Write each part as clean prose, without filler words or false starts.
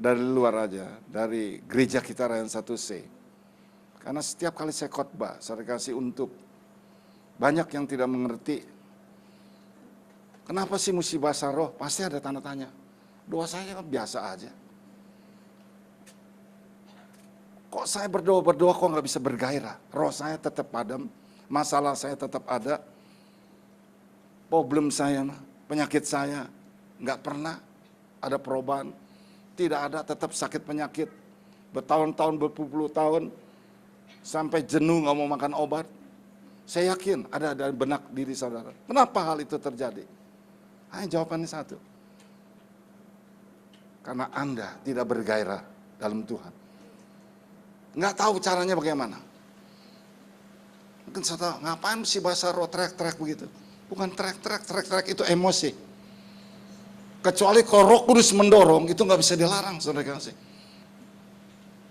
dari luar aja, dari gereja kita Rayon 1C. Karena setiap kali saya khotbah, saya kasih untuk banyak yang tidak mengerti, kenapa sih mesti bahasa roh? Pasti ada tanda tanya. Doa saya kan biasa aja. Kok saya berdoa kok nggak bisa bergairah? Roh saya tetap padam, masalah saya tetap ada, problem saya, penyakit saya nggak pernah ada perubahan. Tidak ada, tetap sakit penyakit. Bertahun-tahun, berpuluh-puluh tahun, sampai jenuh nggak mau makan obat. Saya yakin ada dari benak diri saudara. Kenapa hal itu terjadi? Hanya jawabannya satu. Karena Anda tidak bergairah dalam Tuhan. Nggak tahu caranya bagaimana. Mungkin saudara, ngapain sih bahasa roh teriak-teriak begitu? Bukan teriak-teriak itu emosi. Kecuali kalau Roh Kudus mendorong, itu nggak bisa dilarang, saudara kasih.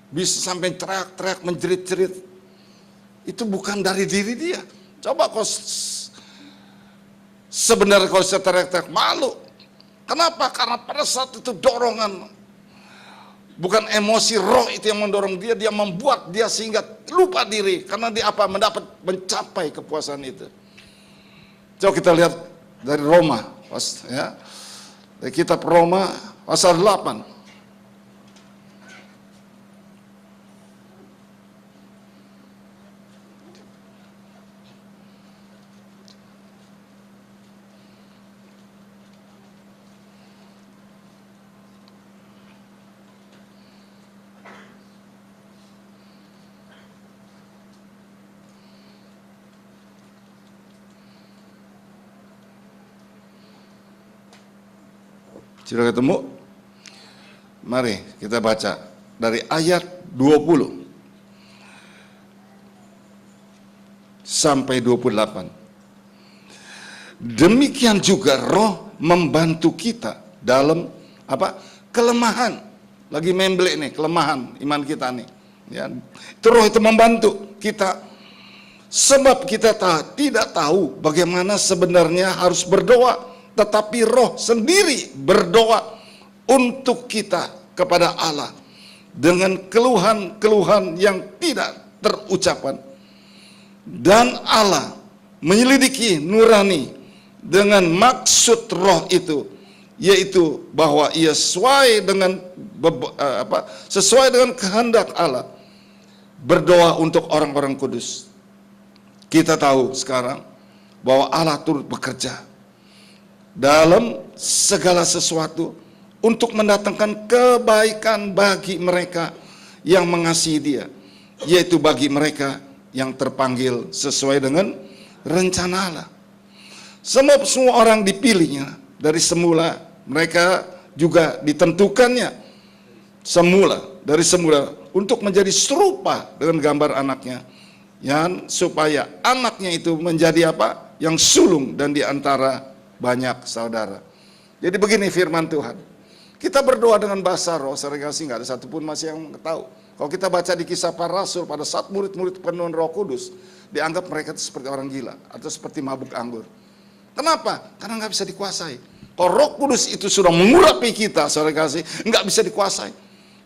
Bisa sampai teriak-teriak, menjerit-jerit. Itu bukan dari diri dia. Coba kau sebenarnya kalau saya teriak-teriak, malu. Kenapa? Karena pada saat itu dorongan. Bukan emosi roh itu yang mendorong dia, dia membuat dia sehingga lupa diri. Karena dia apa? Mencapai kepuasan itu. Coba kita lihat dari Roma, ya. Dari kitab Roma pasal 8. Sudah ketemu? Mari kita baca dari ayat 20 sampai 28. Demikian juga roh membantu kita dalam apa? Kelemahan. Lagi membelek nih, kelemahan iman kita nih. Ya, itu roh itu membantu kita. Sebab kita tidak tahu bagaimana sebenarnya harus berdoa. Tetapi roh sendiri berdoa untuk kita kepada Allah dengan keluhan-keluhan yang tidak terucapkan. Dan Allah menyelidiki nurani dengan maksud roh itu, yaitu bahwa ia sesuai dengan kehendak Allah, berdoa untuk orang-orang kudus. Kita tahu sekarang bahwa Allah turut bekerja dalam segala sesuatu untuk mendatangkan kebaikan bagi mereka yang mengasihi Dia, yaitu bagi mereka yang terpanggil sesuai dengan rencana Allah. Semua orang dipilihnya dari semula, mereka juga ditentukannya dari semula untuk menjadi serupa dengan gambar anaknya, yang supaya anaknya itu menjadi apa? Yang sulung dan diantara banyak saudara. Jadi begini firman Tuhan. Kita berdoa dengan bahasa roh, sering kasih nggak ada satupun masih yang tahu. Kalau kita baca di Kisah Para Rasul, pada saat murid-murid penuh Roh Kudus, dianggap mereka itu seperti orang gila atau seperti mabuk anggur. Kenapa? Karena nggak bisa dikuasai. Kalau Roh Kudus itu sudah mengurapi kita, sering kasih, nggak bisa dikuasai.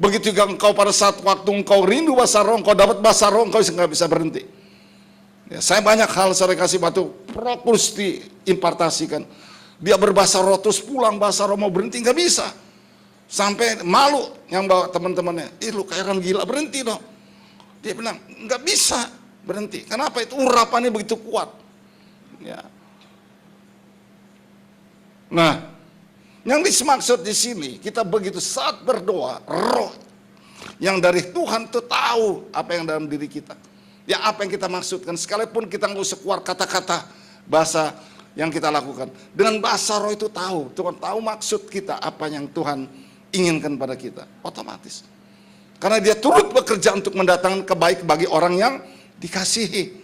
Begitu juga engkau pada saat waktu engkau rindu bahasa roh, engkau dapat bahasa roh, engkau nggak bisa berhenti. Ya, saya banyak hal sering kasih waktu Roh Kudus diimpartasikan. Dia berbahasa roh terus pulang bahasa roh mau berhenti nggak bisa, sampai malu yang bawa teman-temannya, lu kayak orang gila, berhenti dong. Dia bilang nggak bisa berhenti. Kenapa? Itu urapannya begitu kuat. Ya. Nah, yang dimaksud di sini kita begitu saat berdoa, roh yang dari Tuhan itu tahu apa yang dalam diri kita. Ya apa yang kita maksudkan, sekalipun kita nggak usah keluar kata-kata bahasa yang kita lakukan. Dengan bahasa roh itu tahu, Tuhan tahu maksud kita, apa yang Tuhan inginkan pada kita, otomatis. Karena dia turut bekerja untuk mendatangkan kebaikan bagi orang yang dikasihi.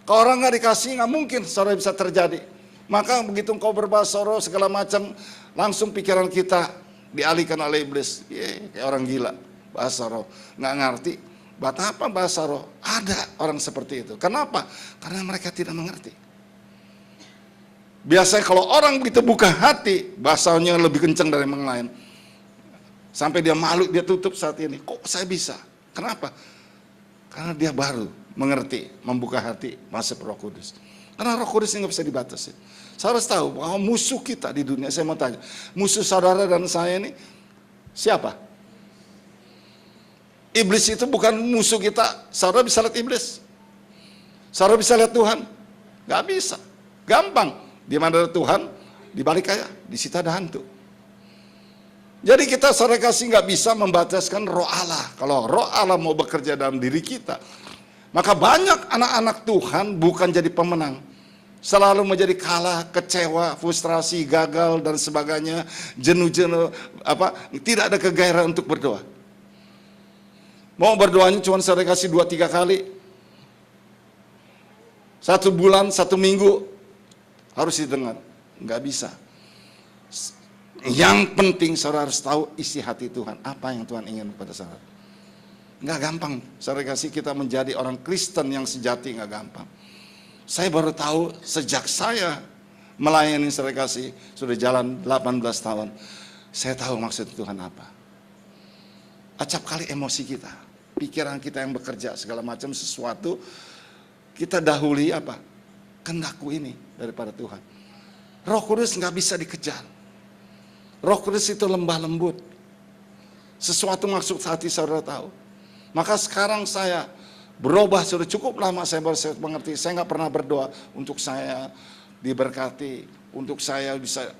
Kalau orang nggak dikasihi, nggak mungkin saudara bisa terjadi. Maka begitu engkau berbahasa roh segala macam, langsung pikiran kita dialihkan oleh iblis. Kayak orang gila, bahasa roh, nggak ngerti. Betapa bahasa roh? Ada orang seperti itu. Kenapa? Karena mereka tidak mengerti. Biasanya kalau orang begitu buka hati, bahasanya lebih kencang dari yang lain. Sampai dia malu, dia tutup saat ini. Kok saya bisa? Kenapa? Karena dia baru mengerti, membuka hati, masuk Roh Kudus. Karena Roh Kudus ini nggak bisa dibatasi. Saya harus tahu bahwa musuh kita di dunia, saya mau tanya, musuh saudara dan saya ini siapa? Iblis itu bukan musuh kita. Saudara bisa lihat iblis? Saudara bisa lihat Tuhan? Nggak bisa. Gampang. Di mana ada Tuhan, di balik kaya, di situ ada hantu. Jadi kita saudara kasih nggak bisa membataskan roh Allah. Kalau roh Allah mau bekerja dalam diri kita, maka banyak anak-anak Tuhan bukan jadi pemenang. Selalu menjadi kalah, kecewa, frustrasi, gagal, dan sebagainya. Jenuh-jenuh, tidak ada kegairahan untuk berdoa. Mau berdoanya cuma saudara kasih 2-3 kali. 1 bulan, 1 minggu, harus didengar. Nggak bisa. Yang penting saudara harus tahu isi hati Tuhan. Apa yang Tuhan ingin kepada saudara. Nggak gampang. Saudara kasih kita menjadi orang Kristen yang sejati, nggak gampang. Saya baru tahu sejak saya melayani saudara kasih, sudah jalan 18 tahun. Saya tahu maksud Tuhan apa. Acap kali emosi kita, pikiran kita yang bekerja, segala macam sesuatu, kita dahului apa? Kehendakku ini daripada Tuhan. Roh Kudus nggak bisa dikejar. Roh Kudus itu lembah lembut. Sesuatu maksud hati saudara tahu. Maka sekarang saya berubah, sudah cukup lama saya baru mengerti. Saya nggak pernah berdoa untuk saya diberkati, untuk saya bisa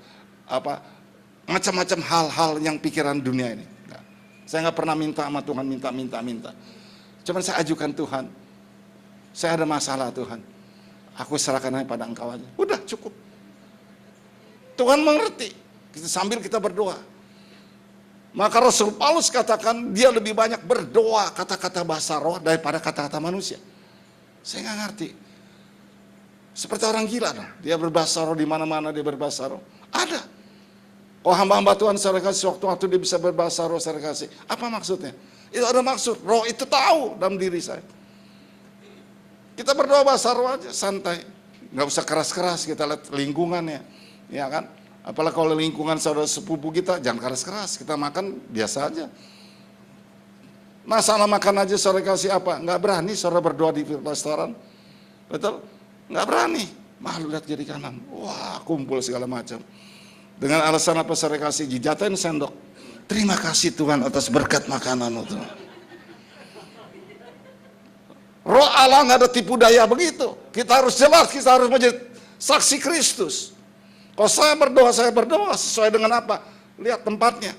macam-macam hal-hal yang pikiran dunia ini. Nggak. Saya nggak pernah minta sama Tuhan, minta. Cuman saya ajukan Tuhan. Saya ada masalah Tuhan. Aku serahkan aja pada Engkau aja. Udah cukup. Tuhan mengerti. Sambil kita berdoa. Maka Rasul Paulus katakan dia lebih banyak berdoa kata-kata bahasa roh daripada kata-kata manusia. Saya nggak ngerti. Seperti orang gila dong. Dia berbahasa roh di mana-mana, dia berbahasa roh. Ada. Oh, hamba-hamba Tuhan saya kasih waktu dia bisa berbahasa roh saya kasih. Apa maksudnya? Itu ada maksud. Roh itu tahu dalam diri saya. Kita berdoa bahasa roh aja santai. Nggak usah keras-keras, kita lihat lingkungannya. Ya kan? Apalagi kalau lingkungan saudara sepupu kita, jangan keras-keras, kita makan biasa aja. Masalah makan aja saudara kasih apa? Nggak berani saudara berdoa di restoran. Betul? Nggak berani. Malu lihat kiri kanan. Wah, kumpul segala macam. Dengan alasan apa saudara kasih? Jijatain sendok. Terima kasih Tuhan atas berkat makanan itu. Roh Allah nggak ada tipu daya begitu. Kita harus jelas, kita harus menjadi saksi Kristus. Kalau saya berdoa sesuai dengan apa? Lihat tempatnya.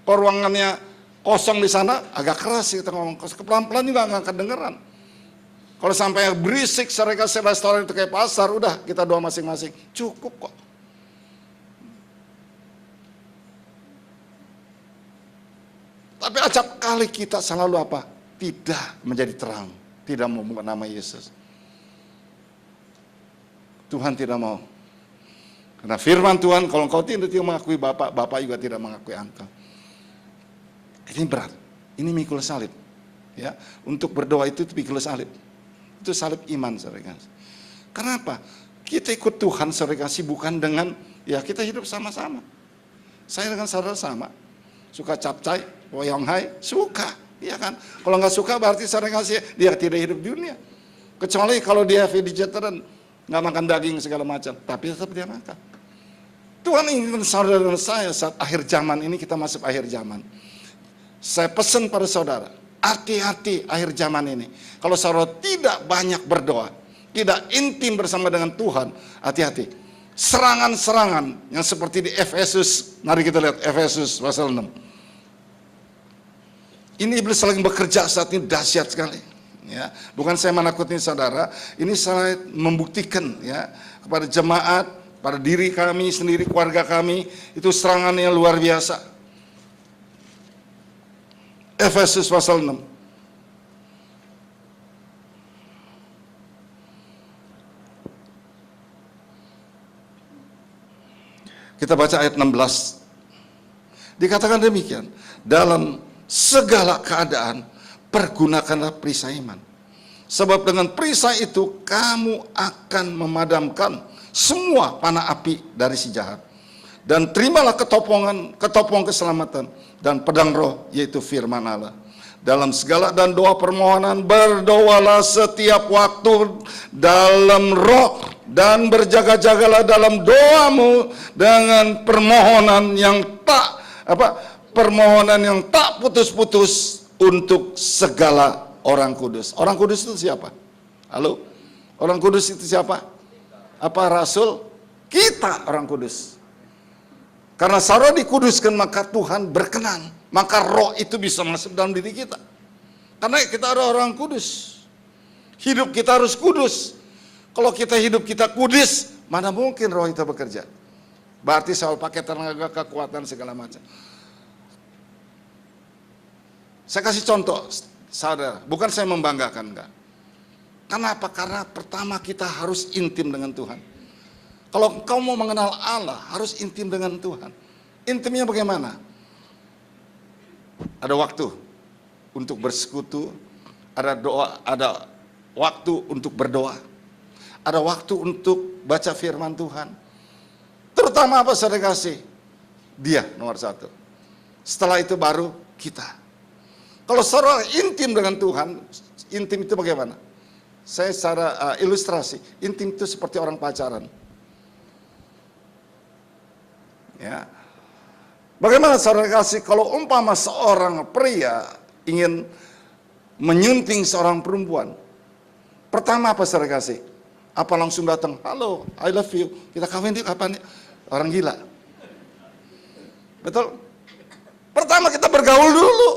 Kalau ruangannya kosong di sana, agak keras kita ngomong. Pelan-pelan juga nggak kedengeran. Kalau sampai berisik, saya kasih restoran itu kayak pasar, udah kita doa masing-masing. Cukup kok. Tapi acap kali kita selalu apa? Tidak menjadi terang. Tidak mau membuka nama Yesus. Tuhan tidak mau. Karena firman Tuhan, kalau engkau tidak mengakui Bapak, Bapak juga tidak mengakui engkau. Ini berat. Ini mikul salib. Ya, untuk berdoa itu pikul salib. Itu salib iman, saudara kasih. Kenapa? Kita ikut Tuhan, saudara kasih, bukan dengan, ya kita hidup sama-sama. Saya dengan saudara sama. Suka capcay, woyonghai, suka. Iya kan? Kalau nggak suka berarti saudara kasih, dia tidak hidup di dunia. Kecuali kalau dia vegetarian, nggak makan daging segala macam. Tapi tetap dia makan. Tuhan ingin saudara dan saya saat akhir zaman ini, kita masuk akhir zaman. Saya pesan pada saudara, hati-hati akhir zaman ini. Kalau saudara tidak banyak berdoa, tidak intim bersama dengan Tuhan, hati-hati. Serangan-serangan yang seperti di Efesus, mari kita lihat Efesus pasal 6. Ini iblis lagi bekerja saat ini dahsyat sekali. Ya, bukan saya menakuti saudara, ini saya membuktikan ya kepada jemaat, pada diri kami sendiri, keluarga kami, itu serangannya luar biasa. Efesus pasal 6. Kita baca ayat 16. Dikatakan demikian, dalam segala keadaan pergunakanlah perisai iman. Sebab dengan perisai itu kamu akan memadamkan semua panah api dari si jahat. Dan terimalah ketopong keselamatan dan pedang roh, yaitu firman Allah. Dalam segala dan doa permohonan berdoalah setiap waktu dalam roh, dan berjaga-jagalah dalam doamu dengan permohonan yang tak putus-putus untuk segala orang kudus. Orang kudus itu siapa? Halo? Orang kudus itu siapa? Apa rasul? Kita orang kudus. Karena saudara dikuduskan, maka Tuhan berkenan. Maka roh itu bisa masuk dalam diri kita. Karena kita ada orang kudus. Hidup kita harus kudus. Kalau kita hidup kita kudus, mana mungkin roh itu bekerja? Berarti soal pakai tenaga, kekuatan, segala macam. Saya kasih contoh, saudara. Bukan saya membanggakan, enggak. Kenapa? Karena pertama kita harus intim dengan Tuhan. Kalau engkau mau mengenal Allah, harus intim dengan Tuhan. Intimnya bagaimana? Ada waktu untuk bersekutu, ada doa, ada waktu untuk berdoa, ada waktu untuk baca firman Tuhan. Terutama apa saudara kasih? Dia nomor satu. Setelah itu baru kita. Kalau saudara intim dengan Tuhan, intim itu bagaimana? Saya secara ilustrasi, intim itu seperti orang pacaran. Ya. Bagaimana saudara kasih kalau umpama seorang pria ingin menyunting seorang perempuan? Pertama apa saudara kasih? Apa langsung datang, halo, I love you, kita kawin yuk, kapan? Orang gila. Betul? Pertama kita bergaul dulu.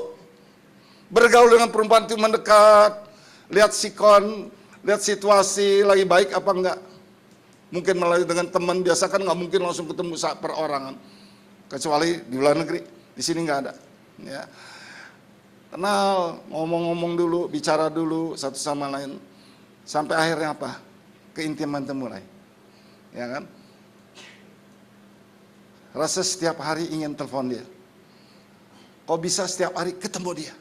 Bergaul dengan perempuan itu mendekat, lihat sikon, lihat situasi lagi baik apa enggak. Mungkin melalui dengan teman biasa kan nggak mungkin langsung ketemu saat perorangan, kecuali di luar negeri. Di sini nggak ada. Ya. Kenal, ngomong-ngomong dulu, bicara dulu satu sama lain, sampai akhirnya apa? Keintiman itu mulai. Ya kan? Rasa setiap hari ingin telepon dia. Kok bisa setiap hari ketemu dia?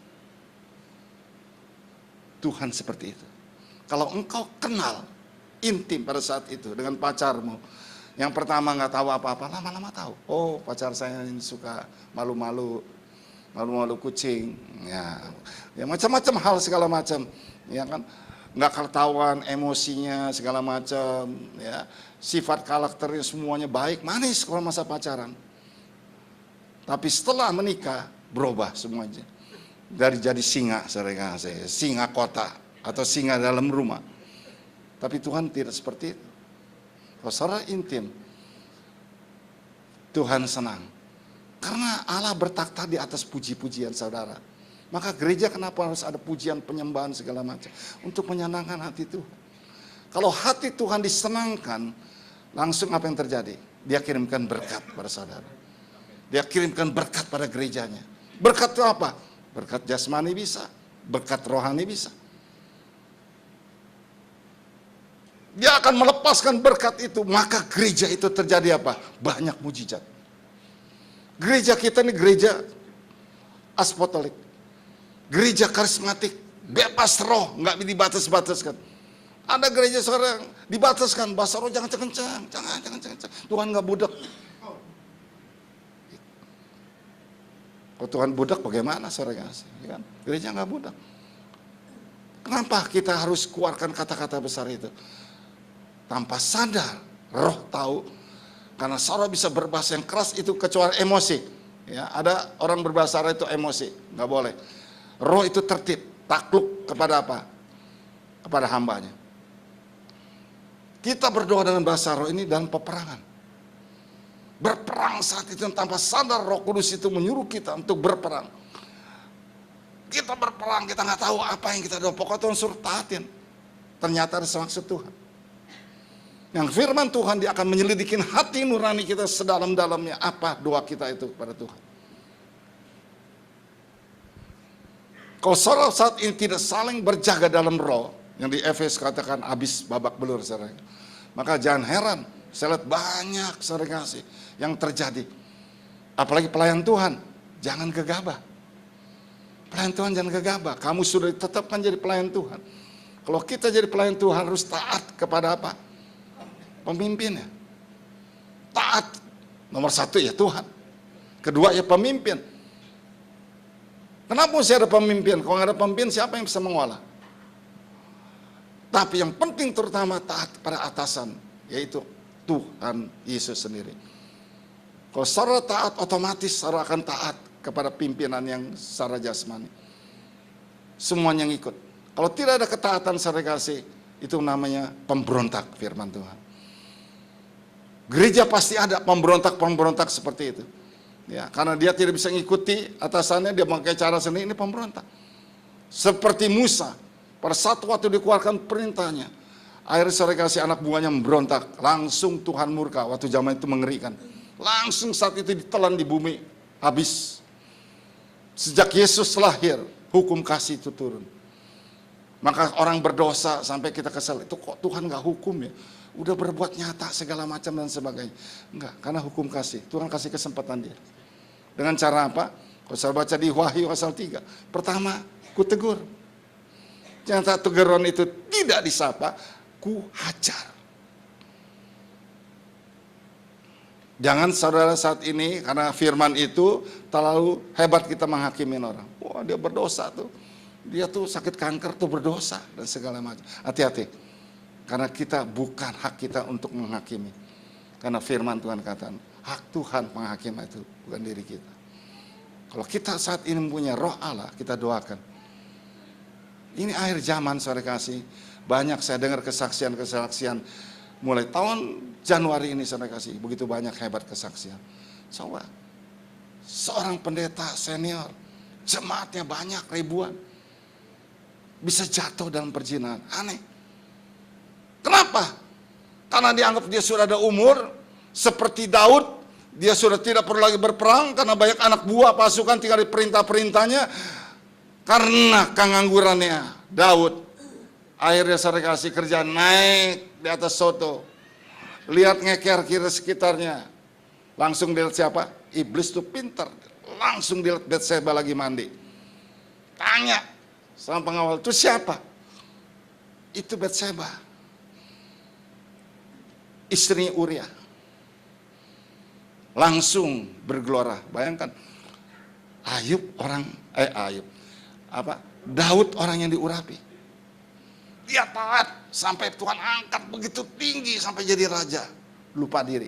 Tuhan seperti itu. Kalau engkau kenal intim pada saat itu dengan pacarmu, yang pertama nggak tahu apa-apa, lama-lama tahu. Oh, pacar saya ini suka malu-malu kucing, ya macam-macam hal segala macam, ya kan? Nggak ketahuan emosinya segala macam, ya sifat karakternya semuanya baik, manis kalau masa pacaran. Tapi setelah menikah berubah semuanya, dari jadi singa, singa kota atau singa dalam rumah. Tapi Tuhan tidak seperti itu. Kalau secara intim, Tuhan senang. Karena Allah bertakhta di atas puji-pujian saudara. Maka gereja kenapa harus ada pujian, penyembahan segala macam? Untuk menyenangkan hati Tuhan. Kalau hati Tuhan disenangkan, langsung apa yang terjadi? Dia kirimkan berkat pada saudara. Dia kirimkan berkat pada gerejanya. Berkat itu apa? Berkat jasmani bisa, berkat rohani bisa. Dia akan melepaskan berkat itu, maka gereja itu terjadi apa? Banyak mujizat. Gereja kita ini gereja apostolik, gereja karismatik, bebas roh, nggak dibatas-bataskan. Ada gereja sekarang dibataskan, bahasa roh jangan kencang, jangan. Tuhan nggak budak. Kalau Tuhan budak bagaimana saudara? Ya kan? Gereja nggak budak. Kenapa kita harus keluarkan kata-kata besar itu? Tanpa sadar, roh tahu, karena saudara bisa berbahasa yang keras itu kecuali emosi. Ya, ada orang berbahasa itu emosi, nggak boleh. Roh itu tertib, takluk kepada apa? Kepada hambanya. Kita berdoa dengan bahasa roh ini dalam peperangan. Berperang saat itu tanpa sadar, Roh Kudus itu menyuruh kita untuk berperang. Kita berperang, kita nggak tahu apa yang kita doa. Pokoknya Tuhan suruh taatin. Ternyata ada semaksud Tuhan. Yang firman Tuhan, dia akan menyelidikin hati nurani kita sedalam-dalamnya. Apa doa kita itu pada Tuhan. Kalau saudara saat ini tidak saling berjaga dalam roh, yang di Efes katakan habis babak belur, saudara. Maka jangan heran, saya lihat banyak saudara kasih yang terjadi. Apalagi pelayan Tuhan, jangan gegabah. Pelayan Tuhan jangan gegabah. Kamu sudah ditetapkan jadi pelayan Tuhan. Kalau kita jadi pelayan Tuhan harus taat kepada apa? Pemimpinnya. Taat. Nomor satu ya Tuhan. Kedua ya pemimpin. Kenapa mesti ada pemimpin? Kalau nggak ada pemimpin, siapa yang bisa mengolah? Tapi yang penting terutama taat pada atasan, yaitu Tuhan Yesus sendiri. Kalau saudara taat, otomatis saudara akan taat kepada pimpinan yang secara jasmani. Semuanya yang ikut. Kalau tidak ada ketaatan saudara kasih, itu namanya pemberontak firman Tuhan. Gereja pasti ada pemberontak-pemberontak seperti itu. Ya, karena dia tidak bisa mengikuti atasannya, dia memakai cara sendiri, ini pemberontak. Seperti Musa, pada satu waktu dikeluarkan perintahnya, akhirnya saudara kasih anak buahnya memberontak, langsung Tuhan murka, waktu zaman itu mengerikan. Langsung saat itu ditelan di bumi, habis. Sejak Yesus lahir, hukum kasih itu turun. Maka orang berdosa sampai kita kesal, itu kok Tuhan gak hukum ya? Udah berbuat nyata segala macam dan sebagainya. Enggak, karena hukum kasih, Tuhan kasih kesempatan dia. Dengan cara apa? Kalau saya baca di Wahyu pasal 3. Pertama, ku tegur. Ternyata teguran itu tidak disapa, ku hajar. Jangan saudara saat ini, karena firman itu terlalu hebat kita menghakimi orang. Wah, dia berdosa tuh. Dia tuh sakit kanker tuh berdosa dan segala macam. Hati-hati. Karena kita bukan hak kita untuk menghakimi. Karena firman Tuhan katakan, hak Tuhan menghakimi itu, bukan diri kita. Kalau kita saat ini mempunyai roh Allah, kita doakan. Ini akhir zaman saudara kasih. Banyak saya dengar kesaksian-kesaksian. Mulai tahun Januari ini saudara kasih, begitu banyak hebat kesaksian. Coba, seorang pendeta senior, jemaatnya banyak ribuan, bisa jatuh dalam perzinahan. Aneh. Kenapa? Karena dianggap dia sudah ada umur, seperti Daud, dia sudah tidak perlu lagi berperang, karena banyak anak buah pasukan tinggal di perintah-perintahnya. Karena kenganggurannya, Daud, akhirnya saudara kasih kerja naik di atas soto. Lihat ngeker kiri sekitarnya. Langsung dilihat siapa? Iblis tuh pintar. Langsung dilihat Batseba lagi mandi. Tanya sama pengawal, itu siapa? Itu Batseba, istri Uria. Langsung bergelora. Bayangkan, Daud orang yang diurapi. Dia taat sampai Tuhan angkat begitu tinggi sampai jadi raja. Lupa diri.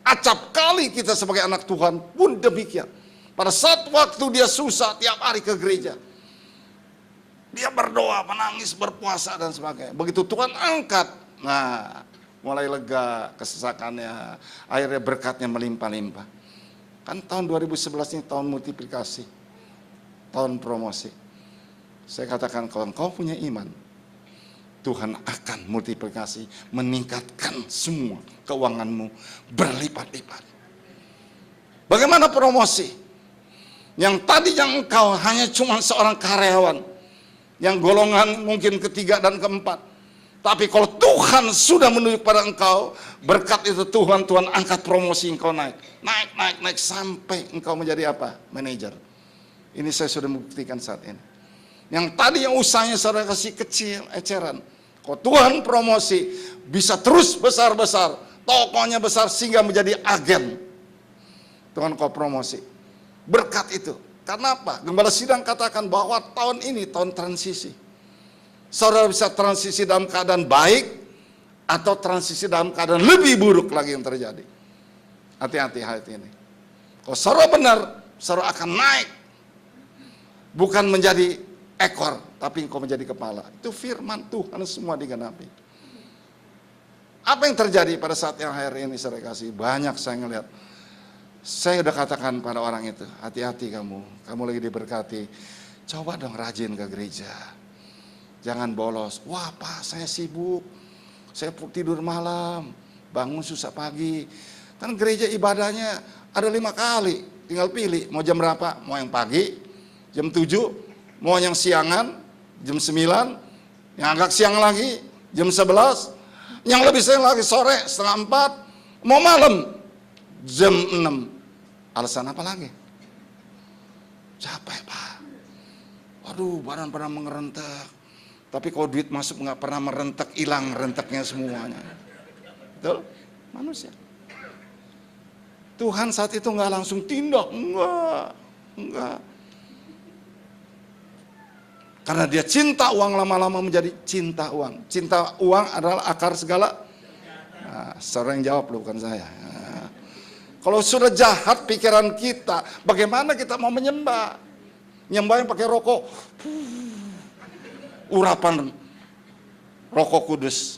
Acap kali kita sebagai anak Tuhan pun demikian. Pada saat waktu dia susah tiap hari ke gereja, dia berdoa, menangis, berpuasa dan sebagainya. Begitu Tuhan angkat, nah mulai lega kesesakannya, akhirnya berkatnya melimpah-limpah. Kan tahun 2011 ini tahun multiplikasi, tahun promosi. Saya katakan kalau engkau punya iman, Tuhan akan multiplikasi, meningkatkan semua keuanganmu berlipat-lipat. Bagaimana promosi? Yang tadinya engkau hanya cuma seorang karyawan, yang golongan mungkin ketiga dan keempat. Tapi kalau Tuhan sudah menunjuk pada engkau, berkat itu Tuhan angkat promosi engkau naik sampai engkau menjadi apa? Manajer. Ini saya sudah membuktikan saat ini. Yang tadi yang usahanya saudara kasih kecil, eceran. Kalau Tuhan promosi, bisa terus besar-besar, tokonya besar sehingga menjadi agen. Tuhan kau promosi. Berkat itu. Karena apa? Gembala sidang katakan bahwa tahun ini tahun transisi. Saudara bisa transisi dalam keadaan baik atau transisi dalam keadaan lebih buruk lagi yang terjadi. Hati-hati hal ini. Kalau saudara benar, saudara akan naik. Bukan menjadi ekor, tapi engkau menjadi kepala. Itu firman Tuhan semua digenapi. Apa yang terjadi pada saat yang akhir ini saudara kasih? Banyak saya ngelihat. Saya udah katakan pada orang itu, hati-hati kamu lagi diberkati. Coba dong rajin ke gereja. Jangan bolos. Wah Pak, saya sibuk. Saya tidur malam, bangun susah pagi. Kan gereja ibadahnya ada 5 kali. Tinggal pilih, mau jam berapa? Mau yang pagi, jam 7, mau yang siangan, jam 9, yang agak siang lagi, jam 11, yang lebih siang lagi sore, setengah 4, mau malam, jam 6. Alasan apa lagi? Capek Pak. Waduh, badan pernah mengerentak. Tapi kalau duit masuk nggak pernah merentak, hilang rentaknya semuanya. Betul? Manusia. Tuhan saat itu nggak langsung tindak, enggak. Karena dia cinta uang, lama-lama menjadi cinta uang. Cinta uang adalah akar segala. Nah, saudara yang jawab, bukan saya. Nah, kalau sudah jahat pikiran kita, bagaimana kita mau menyembah? Nyembah yang pakai rokok, urapan rokok kudus.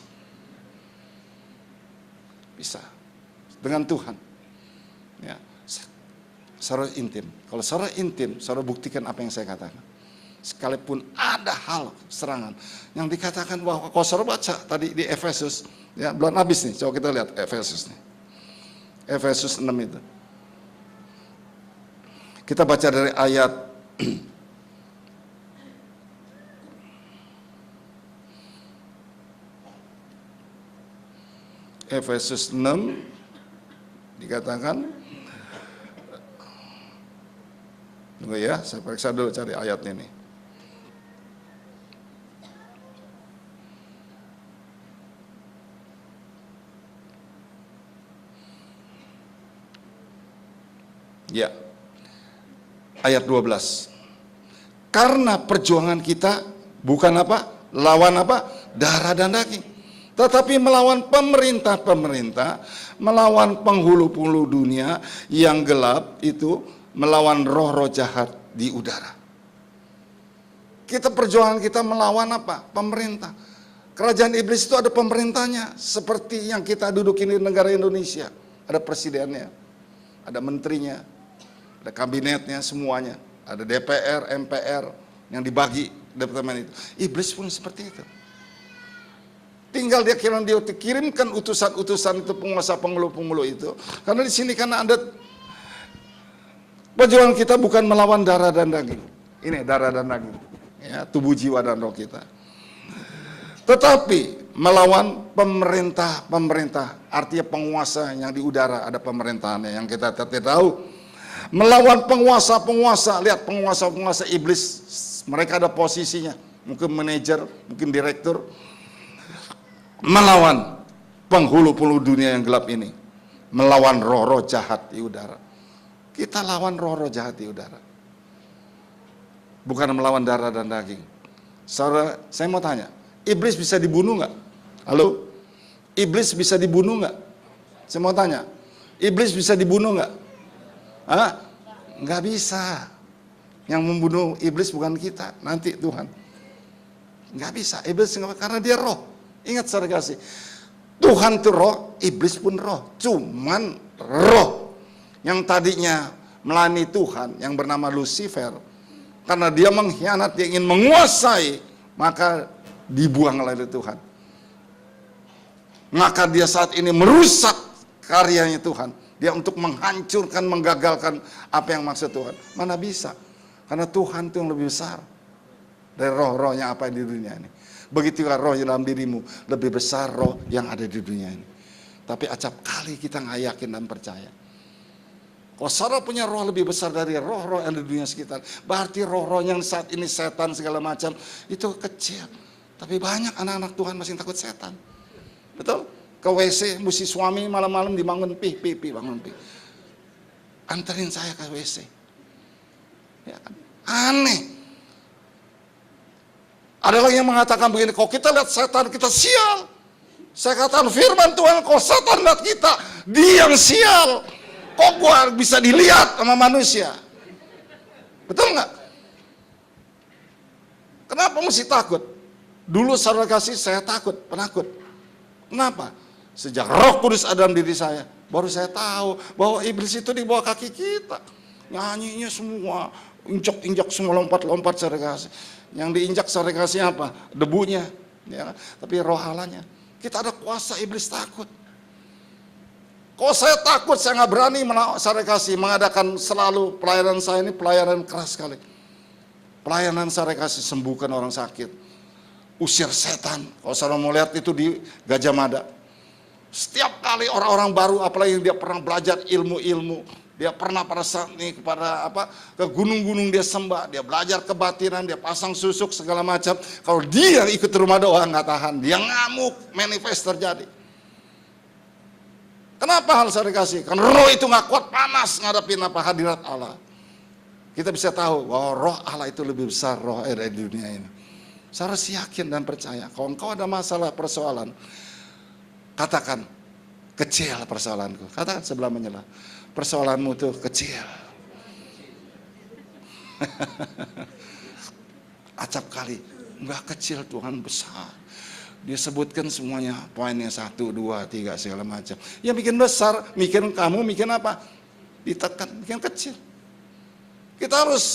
Bisa dengan Tuhan. Ya, saudara intim. Kalau saudara intim, saudara buktikan apa yang saya katakan. Sekalipun ada hal serangan yang dikatakan bahwa kalau saudara baca tadi di Efesus, ya belum habis nih, coba kita lihat Efesus nih. Efesus 6 itu. Kita baca dari ayat Efesus 6 dikatakan, tunggu ya, saya periksa dulu cari ayatnya nih. Ya, ayat 12. Karena perjuangan kita bukan apa? Lawan apa? Darah dan daging. Tetapi melawan pemerintah-pemerintah, melawan penghulu-penghulu dunia yang gelap itu, melawan roh-roh jahat di udara. Perjuangan kita melawan apa? Pemerintah. Kerajaan iblis itu ada pemerintahnya, seperti yang kita dudukin di negara Indonesia. Ada presidennya, ada menterinya, ada kabinetnya, semuanya. Ada DPR, MPR yang dibagi departemen itu. Iblis pun seperti itu. Tinggal dia kirimkan utusan-utusan itu, penguasa penghulu-penghulu itu. Karena di sini karena ada perjuangan kita bukan melawan darah dan daging. Ini darah dan daging, ya, tubuh, jiwa dan roh kita. Tetapi melawan pemerintah, artinya penguasa yang di udara, ada pemerintahannya yang kita tidak tahu. Melawan penguasa-penguasa, lihat penguasa-penguasa iblis, mereka ada posisinya, mungkin manajer, mungkin direktur. Melawan penghulu-penghulu dunia yang gelap ini, melawan roh-roh jahat di udara. Kita lawan roh-roh jahat di udara, bukan melawan darah dan daging. Saudara, saya mau tanya, iblis bisa dibunuh nggak? Halo? Iblis bisa dibunuh nggak? Saya mau tanya, iblis bisa dibunuh nggak? Hah? Nggak bisa. Yang membunuh iblis bukan kita, nanti Tuhan. Nggak bisa, iblis karena dia roh. Ingat saudara kasih, Tuhan itu roh, iblis pun roh. Cuman roh yang tadinya melayani Tuhan, yang bernama Lucifer, karena dia mengkhianat, dia ingin menguasai, maka dibuang oleh Tuhan. Maka dia saat ini merusak karyanya Tuhan. Dia untuk menghancurkan, menggagalkan apa yang maksud Tuhan. Mana bisa? Karena Tuhan itu yang lebih besar dari roh-roh yang apa di dunia ini. Begitu roh yang dalam dirimu, lebih besar roh yang ada di dunia ini. Tapi acap kali kita nggak yakin dan percaya. Kalau saudara punya roh lebih besar dari roh-roh yang ada di dunia sekitar, berarti roh-roh yang saat ini setan segala macam itu kecil. Tapi banyak anak-anak Tuhan masih takut setan. Betul? Ke WC, mesti suami malam-malam dibangun, bangun. Anterin saya ke WC. Ya kan? Aneh. Ada lagi yang mengatakan begini, kalau kita lihat setan, kita sial. Saya katakan firman Tuhan, kalau setan lihat kita, dia yang sial. Kok gua bisa dilihat sama manusia? Betul nggak? Kenapa mesti takut? Dulu saudara kasih, saya takut, penakut. Kenapa? Sejak Roh Kudus ada dalam diri saya, baru saya tahu bahwa iblis itu di bawah kaki kita. Nyanyinya semua, injak-injak semua, lompat-lompat saudara kasih. Yang diinjak saudara kasih apa? Debunya, ya, tapi roh Allahnya. Kita ada kuasa, iblis takut. Kalau saya takut, saya nggak berani saudara kasih mengadakan selalu pelayanan saya ini pelayanan keras sekali. Pelayanan saudara kasih sembuhkan orang sakit, usir setan. Kalau saudara mau lihat itu di Gajah Mada, setiap kali orang-orang baru, apalagi yang dia pernah belajar ilmu-ilmu. Dia pernah pada saat ini ke gunung-gunung dia sembah, dia belajar kebatinan, dia pasang susuk segala macam. Kalau dia ikut rumah doa nggak tahan, dia ngamuk, manifest terjadi. Kenapa hal saya dikasih? Karena roh itu nggak kuat, panas ngadapin hadirat Allah. Kita bisa tahu bahwa roh Allah itu lebih besar roh dari dunia ini. Saya harus yakin dan percaya. Kalau engkau ada masalah persoalan, katakan kecil persoalanku. Katakan sebelah menyelah, persoalanmu tuh kecil. Acap kali, enggak kecil, Tuhan besar. Dia sebutkan semuanya, poinnya 1, 2, 3 segala macam. Ya bikin besar, mikir kamu, mikir apa? Ditekan, bikin kecil. Kita harus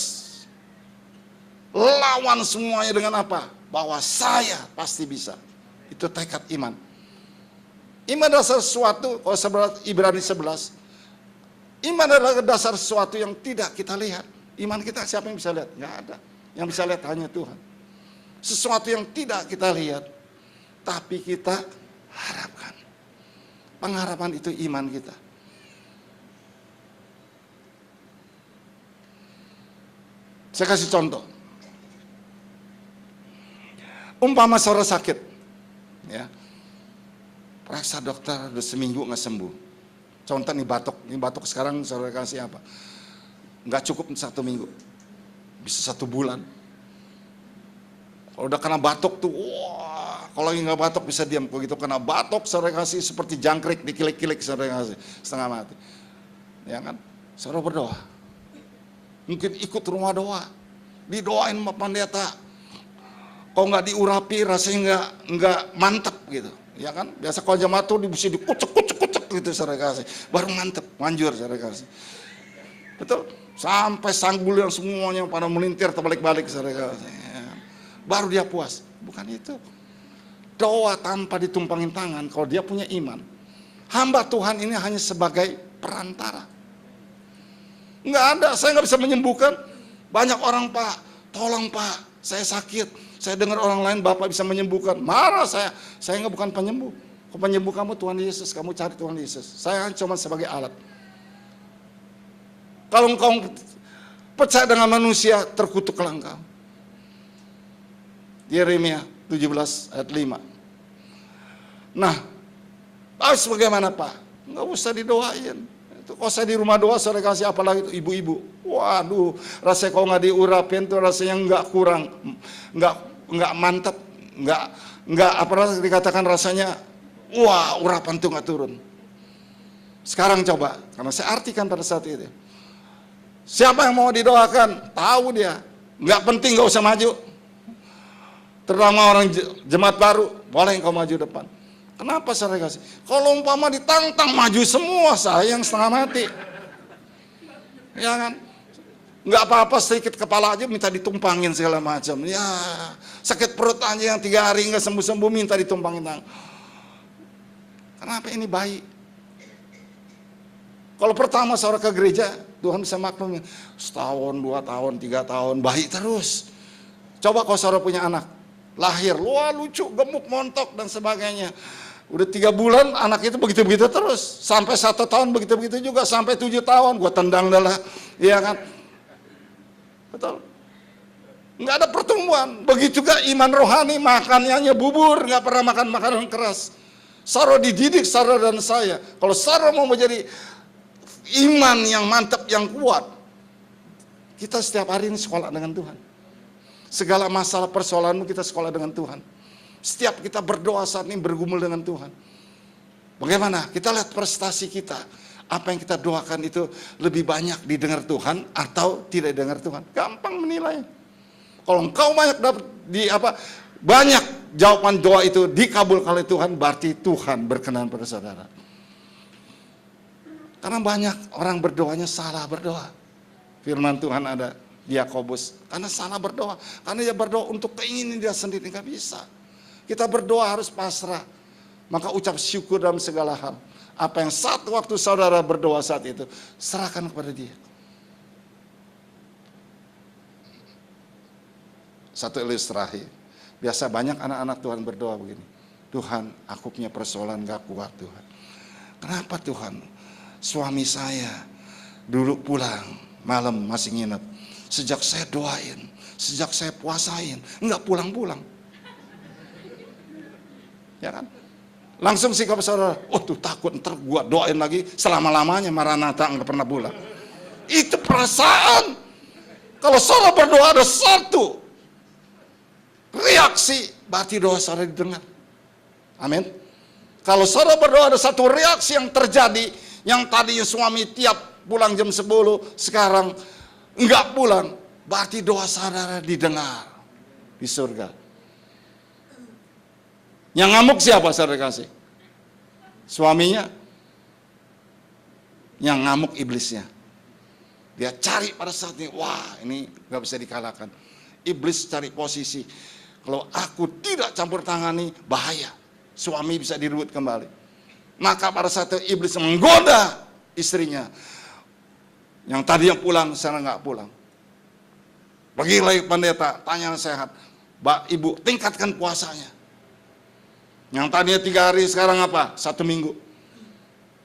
lawan semuanya dengan apa? Bahwa saya pasti bisa. Itu tekad iman. Iman adalah sesuatu, kalau Ibrani 11, iman adalah dasar sesuatu yang tidak kita lihat. Iman kita siapa yang bisa lihat? Nggak ada. Yang bisa lihat hanya Tuhan. Sesuatu yang tidak kita lihat, tapi kita harapkan. Pengharapan itu iman kita. Saya kasih contoh. Umpama saudara sakit, ya, periksa dokter udah seminggu nggak sembuh. Contoh nih batuk sekarang saudara kasih apa? Nggak cukup 1 minggu, bisa 1 bulan. Kalau udah kena batuk tuh, wah, kalau nggak batuk bisa diam. Kalau gitu kena batuk saudara kasih seperti jangkrik dikilik-kilik saudara kasih setengah mati. Ya kan? Saudara berdoa. Mungkin ikut rumah doa, didoain sama pendeta. Kalau nggak diurapi rasanya nggak mantep gitu, ya kan? Biasa kalau jemaat tuh bisa dikucek gitu saudara kasih, baru mantep, manjur saudara kasih. Betul? Sampai sanggul yang semuanya pada melintir terbalik-balik saudara kasih. Ya. Baru dia puas. Bukan itu. Doa tanpa ditumpangin tangan, kalau dia punya iman. Hamba Tuhan ini hanya sebagai perantara. Nggak ada, saya nggak bisa menyembuhkan. Banyak orang, Pak, tolong Pak, saya sakit. Saya dengar orang lain Bapak bisa menyembuhkan. Marah saya nggak bukan penyembuh. Kau penyembuh kamu Tuhan Yesus, kamu cari Tuhan Yesus. Saya cuma sebagai alat. Kalau engkau percaya dengan manusia, terkutuklah engkau. Yeremia 17 ayat 5. Nah, harus bagaimana Pak? Nggak usah didoain. Kalau saya di rumah doa, saya kasih apalagi itu ibu-ibu. Waduh, rasanya kalau nggak diurapin tuh rasanya nggak kurang, nggak mantap, nggak apa dikatakan rasanya, wah urapan tuh nggak turun. Sekarang coba, karena saya artikan pada saat itu. Siapa yang mau didoakan? Tahu dia, nggak penting nggak usah maju. Terutama orang jemaat baru, boleh engkau maju depan. Kenapa saya kasih? Kalau umpama ditantang maju semua, saya yang setengah mati. Ya kan? Nggak apa-apa sedikit kepala aja minta ditumpangin segala macam. Ya, sakit perut aja yang 3 hari nggak sembuh-sembuh minta ditumpangin tangan. Kenapa ini baik? Kalau pertama saudara ke gereja, Tuhan bisa maklumin. 1 tahun, 2 tahun, 3 tahun, baik terus. Coba kalau saudara punya anak, lahir, wah lucu, gemuk, montok, dan sebagainya. Udah 3 bulan anak itu begitu-begitu terus. Sampai 1 tahun begitu-begitu juga. Sampai 7 tahun. Gua tendang dah lah. Iya kan? Betul. Nggak ada pertumbuhan. Begitu juga iman rohani. Makannya bubur. Nggak pernah makan makanan keras. Saudara dididik saudara dan saya. Kalau saudara mau menjadi iman yang mantap, yang kuat. Kita setiap hari ini sekolah dengan Tuhan. Segala masalah persoalanmu kita sekolah dengan Tuhan. Setiap kita berdoa saat ini bergumul dengan Tuhan. Bagaimana? Kita lihat prestasi kita. Apa yang kita doakan itu lebih banyak didengar Tuhan atau tidak didengar Tuhan. Gampang menilai. Kalau engkau banyak jawaban doa itu dikabulkan oleh Tuhan, berarti Tuhan berkenan pada saudara. Karena banyak orang berdoanya salah berdoa. Firman Tuhan ada di Yakobus. Karena salah berdoa. Karena dia berdoa untuk keinginan dia sendiri, nggak bisa. Kita berdoa harus pasrah. Maka ucap syukur dalam segala hal. Apa yang satu waktu saudara berdoa saat itu, serahkan kepada dia. Satu ilustrasi. Biasa banyak anak-anak Tuhan berdoa begini. Tuhan, aku punya persoalan gak kuat Tuhan. Kenapa Tuhan? Suami saya dulu pulang, malam masih nginep. Sejak saya doain, sejak saya puasain, nggak pulang-pulang. Ya kan? Langsung sikap saudara, oh tuh takut, ntar gua doain lagi selama-lamanya Maranatha nggak pernah pulang. Itu perasaan. Kalau saudara berdoa ada satu reaksi, berarti doa saudara didengar. Amin. Kalau saudara berdoa ada satu reaksi yang terjadi, yang tadinya suami tiap pulang jam 10, sekarang enggak pulang, berarti doa saudara didengar di surga. Yang ngamuk siapa saudara kasih? Suaminya. Yang ngamuk iblisnya. Dia cari pada saat ini, wah ini gak bisa dikalahkan. Iblis cari posisi. Kalau aku tidak campur tangani, bahaya. Suami bisa direbut kembali. Maka pada saat itu iblis menggoda istrinya. Yang tadi yang pulang, sekarang gak pulang. Pergi lagi pendeta, tanya sehat. Mbak ibu, tingkatkan puasanya. Yang tadinya 3 hari, sekarang apa? 1 minggu.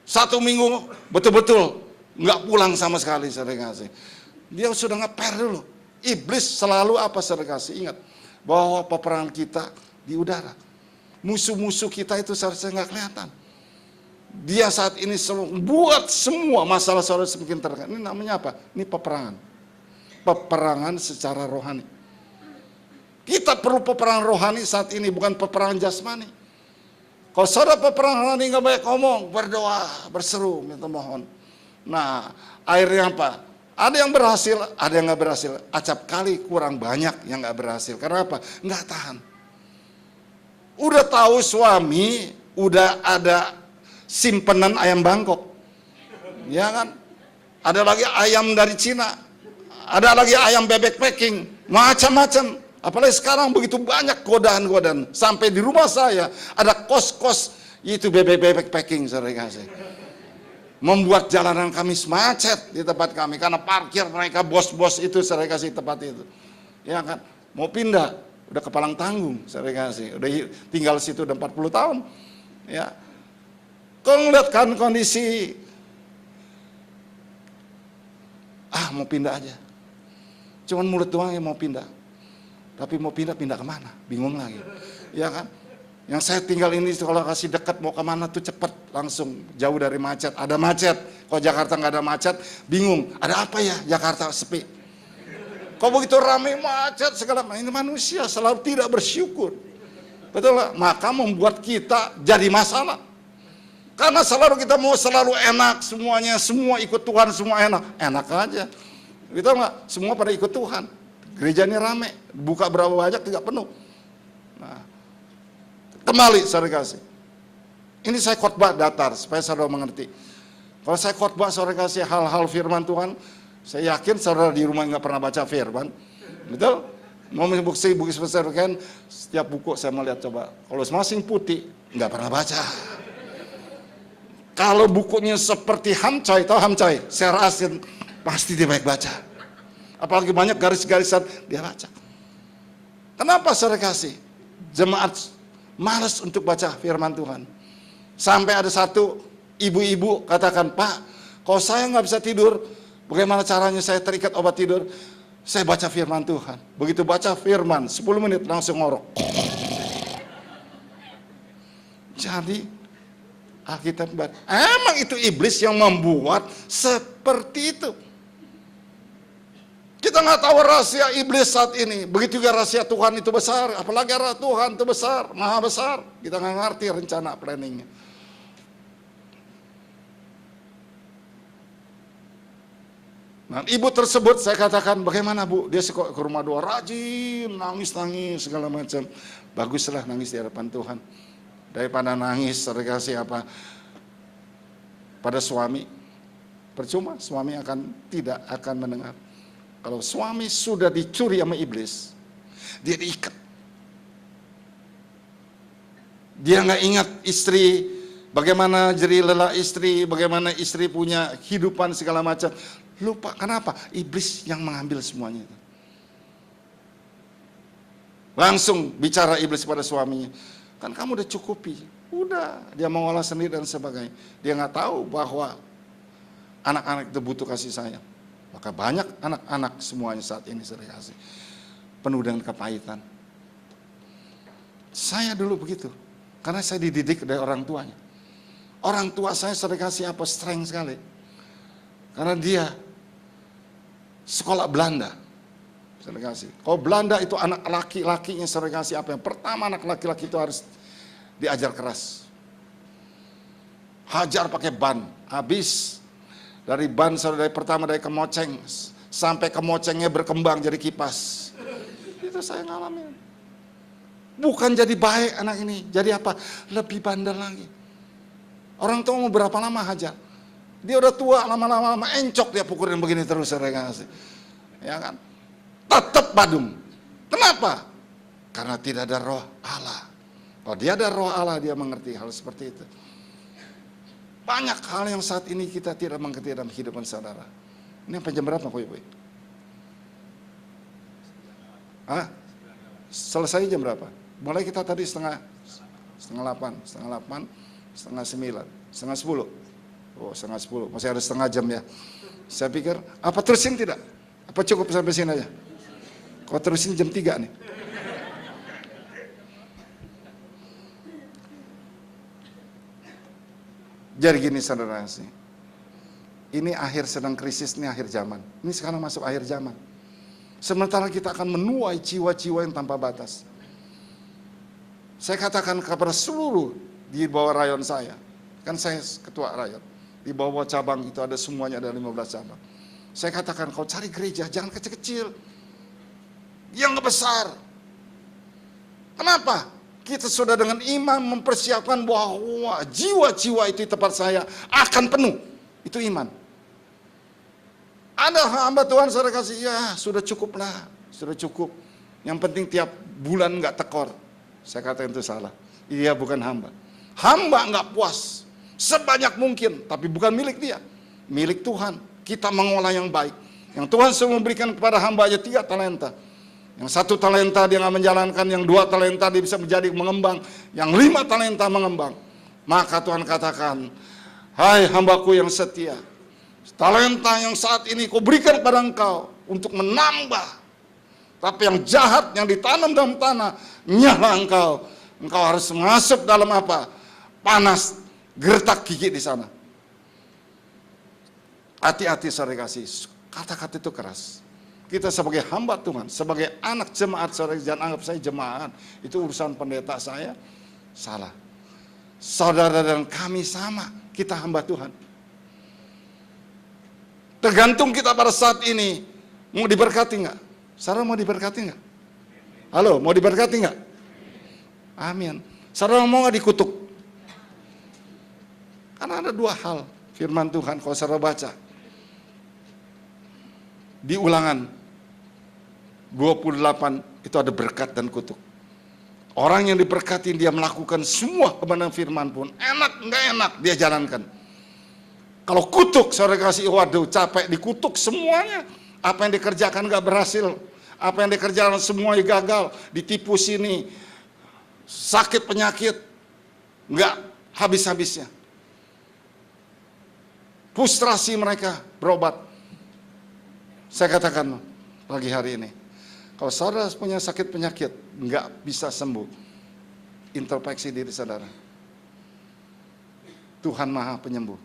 1 minggu betul-betul nggak pulang sama sekali, saudara kasih. Dia sudah ngeper dulu. Iblis selalu apa, saudara kasih? Ingat bahwa peperangan kita di udara. Musuh-musuh kita itu seharusnya nggak kelihatan. Dia saat ini selalu buat semua masalah saudara semakin terang. Ini namanya apa? Ini peperangan. Peperangan secara rohani. Kita perlu peperangan rohani saat ini, bukan peperangan jasmani. Kalau saudara peperangan rohani nggak banyak ngomong, berdoa, berseru, minta mohon. Nah, akhirnya apa? Ada yang berhasil, ada yang nggak berhasil. Acap kali kurang banyak yang nggak berhasil. Karena apa? Nggak tahan. Udah tahu suami, udah ada simpenan ayam Bangkok, ya kan? Ada lagi ayam dari Cina, ada lagi ayam bebek packing, macam-macam. Apalagi sekarang begitu banyak godaan-godaan. Sampai di rumah saya ada kos-kos itu bebek-bebek packing, saudara kasih. Membuat jalanan kami macet di tempat kami karena parkir mereka bos-bos itu, saudara kasih, tempat itu. Ya kan? Mau pindah, udah kepalang tanggung, saudara kasih. Udah tinggal situ udah 40 tahun. Ya. Kau ngeliat kan kondisi, mau pindah aja. Cuman mulut doang yang mau pindah. Tapi mau pindah kemana? Bingung lagi. Ya kan? Yang saya tinggal ini kalau kasih dekat mau kemana tuh cepet. Langsung jauh dari macet. Ada macet. Kalau Jakarta nggak ada macet, bingung. Ada apa ya Jakarta sepi? Kok begitu ramai macet segala macam. Ini manusia selalu tidak bersyukur. Betul nggak? Maka membuat kita jadi masalah. Karena selalu kita mau selalu enak semuanya. Semua ikut Tuhan, semua enak. Enak aja. Betul nggak? Semua pada ikut Tuhan. Gerejanya rame, buka berapa banyak tidak penuh. Nah, kembali saudara kasih. Ini saya khotbah datar supaya saudara mengerti. Kalau saya khotbah saudara kasih hal-hal firman Tuhan, saya yakin saudara di rumah nggak pernah baca firman, betul? Mau buku besar kan? Setiap buku saya melihat coba. Kalau masing putih nggak pernah baca. Kalau bukunya seperti Hamcai, tahu Hamcai? Saya rasain pasti dia baik baca. Apalagi banyak garis-garisan dia baca. Kenapa saudara kasih? Jemaat malas untuk baca firman Tuhan. Sampai ada satu ibu-ibu katakan, Pak, kalau saya nggak bisa tidur, bagaimana caranya saya terikat obat tidur? Saya baca firman Tuhan. Begitu baca firman, 10 menit langsung ngorok. Jadi, Alkitab, emang itu iblis yang membuat seperti itu. Kita nggak tahu rahasia iblis saat ini. Begitu juga rahasia Tuhan itu besar. Apalagi rahasia Tuhan itu besar, maha besar. Kita nggak ngerti rencana planningnya. Nah, ibu tersebut saya katakan, bagaimana Bu? Dia ke rumah doa, rajin, nangis-nangis segala macam. Baguslah nangis di hadapan Tuhan. Daripada nangis kasih apa pada suami. Percuma, suami tidak akan mendengar. Kalau suami sudah dicuri sama iblis, dia diikat. Dia nggak ingat istri, bagaimana jeri lelah istri, bagaimana istri punya kehidupan segala macam. Lupa, kenapa? Iblis yang mengambil semuanya itu. Langsung bicara iblis pada suaminya. Kan kamu udah cukupi, udah dia mau ngolah sendiri dan sebagainya. Dia nggak tahu bahwa anak-anak itu butuh kasih sayang. Maka banyak anak-anak semuanya saat ini saya kasih penuh dengan kepahitan. Saya dulu begitu. Karena saya dididik dari orang tuanya. Orang tua saya saudara kasih apa? Strength sekali. Karena dia sekolah Belanda. Saudara kasih. Kalau Belanda itu anak laki-lakinya saudara kasih apa? Yang pertama anak laki-laki itu harus diajar keras. Hajar pakai ban. Habis dari ban saudara, dari pertama dari kemoceng sampai kemocengnya berkembang jadi kipas. Itu saya ngalamin. Bukan jadi baik anak ini, jadi apa? Lebih bandel lagi. Orang tua mau berapa lama hajar? Dia udah tua, lama-lama encok dia pukulin begini terus saudara kasih. Ya kan? Tetap badung. Kenapa? Karena tidak ada roh Allah. Kalau dia ada roh Allah, dia mengerti hal seperti itu. Banyak hal yang saat ini kita tidak mengerti dalam kehidupan saudara. Ini sampai jam berapa kok ibu? Hah? Selesai jam berapa? Mulai kita tadi setengah 8, setengah 9, setengah 10. Oh, setengah 10. Masih ada setengah jam ya. Saya pikir, apa terusin tidak? Apa cukup sampai sini aja? Kau terusin jam 3 nih. Jadi gini saudara sih. Ini akhir sedang krisis, ini akhir zaman. Ini sekarang masuk akhir zaman. Sementara kita akan menuai jiwa-jiwa yang tanpa batas. Saya katakan kepada seluruh di bawah rayon saya. Kan saya ketua rayon. Di bawah cabang itu ada semuanya, ada 15 cabang. Saya katakan kau cari gereja, jangan kecil-kecil. Yang besar. Kenapa? Kita sudah dengan iman mempersiapkan bahwa jiwa-jiwa itu di tempat saya akan penuh. Itu iman. Ada hamba Tuhan saya kasih, ya sudah cukup lah. Sudah cukup. Yang penting tiap bulan nggak tekor. Saya katakan itu salah. Iya bukan hamba. Hamba nggak puas. Sebanyak mungkin. Tapi bukan milik dia. Milik Tuhan. Kita mengolah yang baik. Yang Tuhan sudah memberikan kepada hamba aja 3 talenta. Yang 1 talenta dia nggak menjalankan. Yang 2 talenta dia bisa menjadi mengembang. Yang 5 talenta mengembang. Maka Tuhan katakan, hai hambaku yang setia. Talenta yang saat ini kau berikan kepada engkau. Untuk menambah. Tapi yang jahat yang ditanam dalam tanah, nyala engkau. Engkau harus masuk dalam apa? Panas, gertak gigi di sana. Hati-hati saudara kasih. Kata-kata itu keras. Kita sebagai hamba Tuhan, sebagai anak jemaat, saudara jangan anggap saya jemaat. Itu urusan pendeta saya. Salah. Saudara dan kami sama. Kita hamba Tuhan. Tergantung kita pada saat ini. Mau diberkati enggak? Saudara mau diberkati nggak? Halo, mau diberkati nggak? Amin. Saudara mau nggak dikutuk? Karena ada 2 hal firman Tuhan kalau saudara baca. Di Ulangan 28 itu ada berkat dan kutuk. Orang yang diberkati dia melakukan semua kebenaran firman pun. Enak nggak enak dia jalankan. Kalau kutuk saudara kasih, waduh capek dikutuk semuanya. Apa yang dikerjakan gak berhasil, apa yang dikerjakan semuanya gagal, ditipu sini, sakit penyakit, gak habis-habisnya. Frustrasi mereka berobat. Saya katakan pagi hari ini, kalau saudara punya sakit penyakit, gak bisa sembuh, introspeksi diri saudara. Tuhan Maha Penyembuh.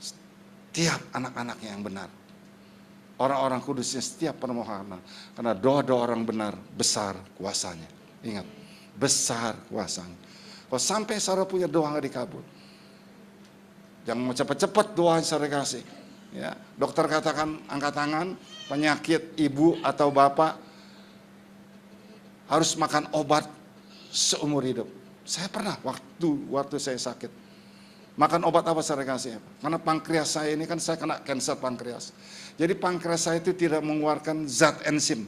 Setiap anak-anaknya yang benar. Orang-orang kudusnya setiap permohonan. Karena doa-doa orang benar besar kuasanya. Ingat, besar kuasanya. Kalau sampai saudara punya doa nggak dikabul, jangan mau cepat-cepat doa yang saudara kasih. Ya, dokter katakan angkat tangan, penyakit ibu atau bapak harus makan obat seumur hidup. Saya pernah waktu saya sakit. Makan obat apa saya kasih? Karena pankreas saya ini kan saya kena kanker pankreas. Jadi pankreas saya itu tidak mengeluarkan zat enzim.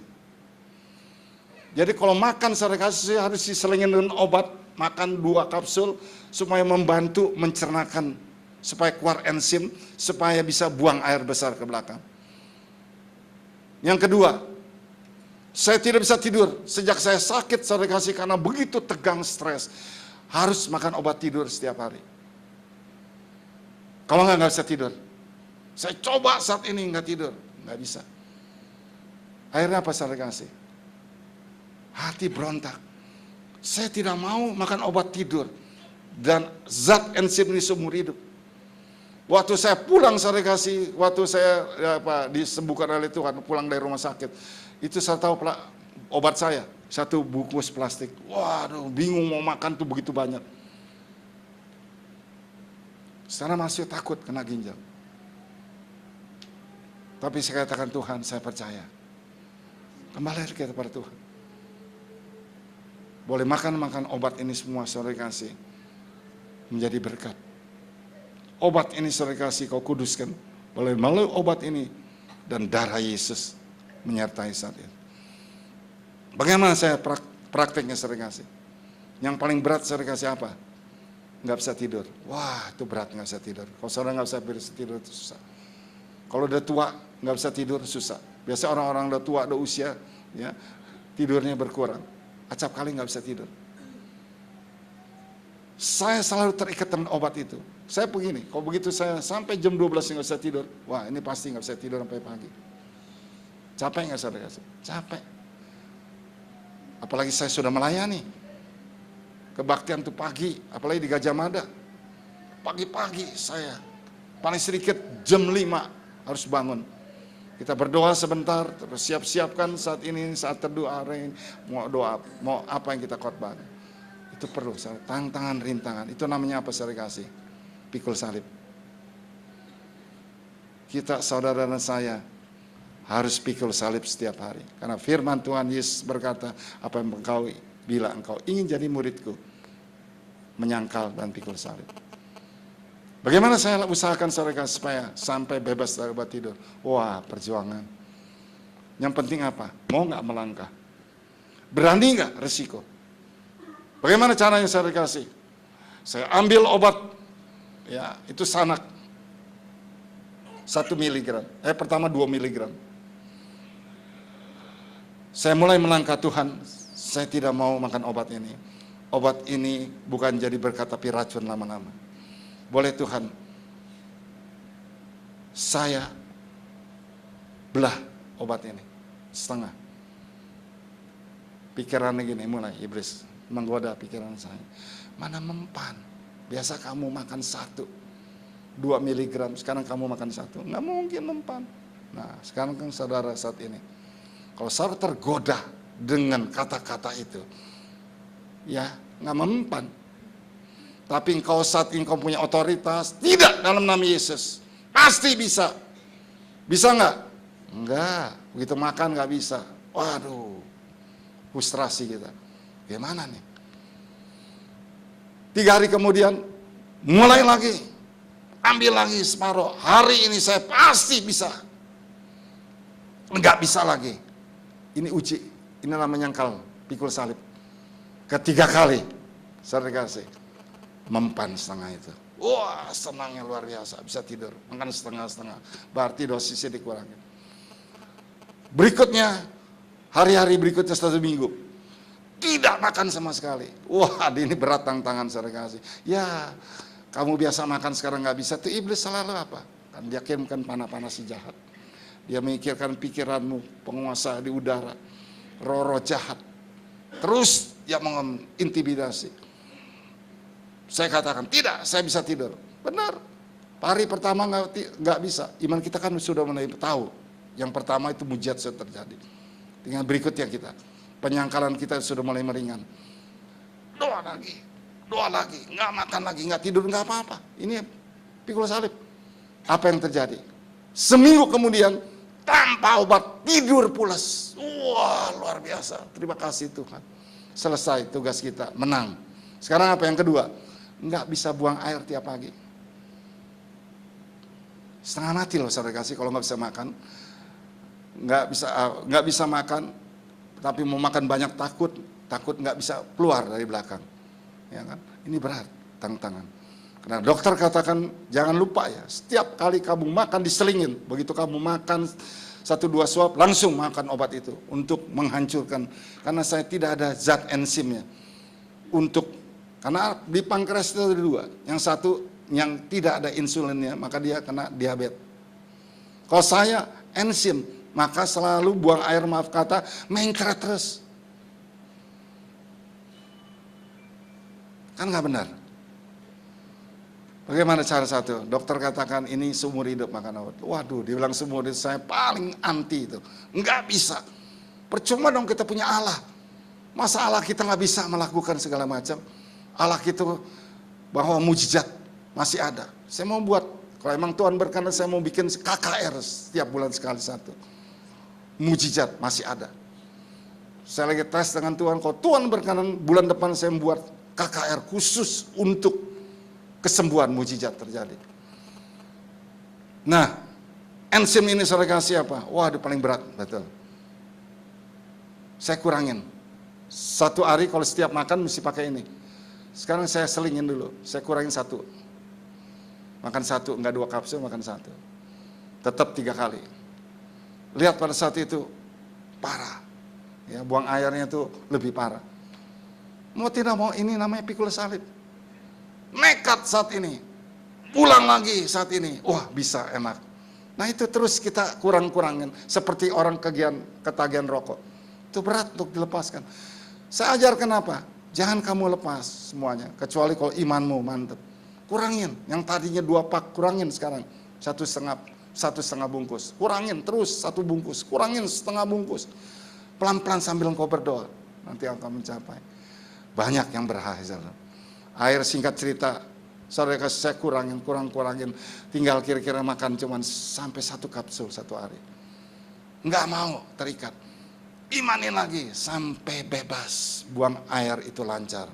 Jadi kalau makan saya kasih saya harus diselingin dengan obat. Makan 2 kapsul supaya membantu mencernakan. Supaya keluar enzim. Supaya bisa buang air besar ke belakang. Yang kedua, saya tidak bisa tidur. Sejak saya sakit saya kasih karena begitu tegang stres. Harus makan obat tidur setiap hari. Kalau nggak bisa tidur. Saya coba saat ini nggak tidur. Nggak bisa. Akhirnya apa saya kasih? Hati berontak. Saya tidak mau makan obat tidur dan zat enzim ini seumur hidup. Waktu saya pulang, saya kasih, waktu saya disembuhkan oleh Tuhan, pulang dari rumah sakit, itu saya tahu obat saya, satu bungkus plastik. Waduh, bingung mau makan tuh begitu banyak. Sekarang masih takut kena ginjal. Tapi saya katakan, Tuhan, saya percaya. Kembali kita pada Tuhan. Boleh makan obat ini semua, saudara kasih, menjadi berkat. Obat ini saudara kasih kau kuduskan, boleh melalui obat ini, dan darah Yesus menyertai saat itu. Bagaimana saya prakteknya saudara kasih? Yang paling berat saudara kasih apa? Nggak bisa tidur. Wah, itu berat, nggak bisa tidur. Kalau saudara nggak bisa tidur, itu susah. Kalau udah tua, nggak bisa tidur, susah. Biasa orang-orang udah tua, udah usia, ya, tidurnya berkurang. Acap kali nggak bisa tidur. Saya selalu terikat dengan obat itu. Saya begini, kalau begitu saya sampai jam 12 nggak bisa tidur, wah ini pasti nggak bisa tidur sampai pagi. Capek nggak saudara? Capek. Apalagi saya sudah melayani. Kebaktian itu pagi, apalagi di Gajah Mada. Pagi-pagi saya, paling sedikit jam 5 harus bangun. Kita berdoa sebentar, terus siap-siapkan saat ini, saat terdoa, mau doa, mau apa yang kita khotbah. Itu perlu, tantangan, rintangan. Itu namanya apa saudara kasih? Pikul salib. Kita, saudara dan saya, harus pikul salib setiap hari. Karena firman Tuhan Yesus berkata, apa yang engkau bila engkau ingin jadi muridku, menyangkal dan pikul salib. Bagaimana saya usahakan saudara supaya sampai bebas dari obat tidur? Wah, perjuangan. Yang penting apa? Mau nggak melangkah? Berani nggak resiko? Bagaimana caranya saya kasih? Saya ambil obat, ya itu sanak 1 miligram. Pertama 2 miligram. Saya mulai melangkah, Tuhan, saya tidak mau makan obat ini. Obat ini bukan jadi berkat tapi racun lama-lama. Boleh Tuhan, saya belah obat ini setengah. Pikirannya gini, mulai iblis menggoda pikiran saya. Mana mempan? Biasa kamu makan 2 miligram, sekarang kamu makan 1. Nggak mungkin mempan. Nah, sekarang kan saudara saat ini, kalau saudara tergoda dengan kata-kata itu, ya nggak mempan. Tapi engkau saat engkau punya otoritas, tidak dalam nama Yesus, pasti bisa. Bisa nggak? Enggak. Begitu makan nggak bisa. Waduh, frustrasi kita. Gimana nih? 3 hari kemudian, mulai lagi. Ambil lagi separuh. Hari ini saya pasti bisa. Enggak bisa lagi. Ini uji. Ini namanya nyangkal, pikul salib. Ketiga kali, saya kasih. Mempan setengah itu. Wah, senangnya luar biasa. Bisa tidur. Makan setengah-setengah. Berarti dosisnya dikurangi. Berikutnya, hari-hari berikutnya 1 minggu. Tidak makan sama sekali. Wah, ini berat tantangan saya kasih. Ya, kamu biasa makan sekarang nggak bisa. Itu iblis selalu apa? Kan dia kirimkan panah-panah si jahat. Dia memikirkan pikiranmu, penguasa di udara. Roh-roh jahat. Terus dia mengintimidasi. Saya katakan, tidak, saya bisa tidur. Benar. Hari pertama nggak bisa. Iman kita kan sudah mulai tahu. Yang pertama itu mujizat sudah terjadi. Dengan berikutnya kita. Penyangkalan kita sudah mulai meringan. Doa lagi. Nggak makan lagi, nggak tidur, nggak apa-apa. Ini pikul salib. Apa yang terjadi? Seminggu kemudian, tanpa obat, tidur pulas. Wah, luar biasa. Terima kasih Tuhan. Selesai tugas kita, menang. Sekarang apa yang kedua? Nggak bisa buang air tiap pagi. Setengah mati loh saudara kasih kalau nggak bisa makan. Nggak bisa makan, tapi mau makan banyak takut nggak bisa keluar dari belakang. Ya kan? Ini berat tantangan. Karena dokter katakan jangan lupa ya, setiap kali kamu makan diselingin. Begitu kamu makan 1-2 suap langsung makan obat itu untuk menghancurkan. Karena saya tidak ada zat enzimnya untuk. Karena di pankreas itu ada 2. Yang satu yang tidak ada insulinnya, maka dia kena diabetes. Kalau saya enzim, maka selalu buang air, maaf kata, mencret terus. Kan nggak benar. Bagaimana cara satu? Dokter katakan ini seumur hidup makan obat. Waduh, dia bilang seumur hidup, saya paling anti itu. Nggak bisa. Percuma dong kita punya Allah. Masa Allah kita nggak bisa melakukan segala macam? Allah kita bahwa mujizat masih ada. Saya mau buat, kalau emang Tuhan berkenan saya mau bikin KKR setiap bulan sekali satu. Mujizat masih ada. Saya lagi tes dengan Tuhan, kalau Tuhan berkenan bulan depan saya membuat KKR khusus untuk kesembuhan mujizat terjadi. Nah, enzim ini saya kasih apa? Wah, itu paling berat, betul. Saya kurangin. Satu hari kalau setiap makan mesti pakai ini. Sekarang saya selingin dulu, saya kurangin satu. Makan satu, enggak 2 kapsul, makan satu. Tetap 3 kali. Lihat pada saat itu, parah. Ya, buang airnya itu lebih parah. Mau tidak mau, ini namanya pikul salib. Nekat saat ini. Pulang lagi saat ini. Wah, bisa enak. Nah itu terus kita kurang-kurangin. Seperti orang ketagihan rokok. Itu berat untuk dilepaskan. Saya ajarkan apa? Jangan kamu lepas semuanya. Kecuali kalau imanmu mantap. Kurangin. Yang tadinya 2 pak, kurangin sekarang. 1,5 bungkus. Kurangin terus 1 bungkus. Kurangin 1,5 bungkus. Pelan-pelan sambil engkau berdoa. Nanti akan mencapai. Banyak yang berhasil. Air singkat cerita. Saudara saya kurangin. Tinggal kira-kira makan cuman sampai 1 kapsul 1 hari. Enggak mau terikat. Imanin lagi sampai bebas. Buang air itu lancar.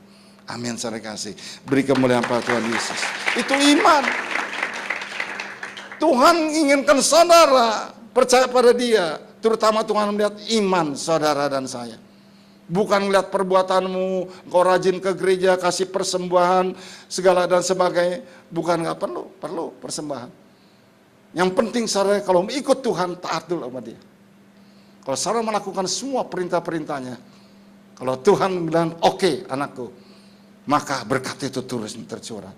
Amin, saudara kasih. Beri kemuliaan pada Tuhan Yesus. Itu iman. Tuhan inginkan saudara percaya pada Dia. Terutama Tuhan melihat iman saudara dan saya. Bukan melihat perbuatanmu, kau rajin ke gereja, kasih persembahan, segala dan sebagainya. Bukan, nggak perlu persembahan. Yang penting saudara kalau ikut Tuhan, taat dulu sama Dia. Kalau saudara melakukan semua perintah-perintahnya, kalau Tuhan bilang, oke, anakku, maka berkat itu terus tercurah.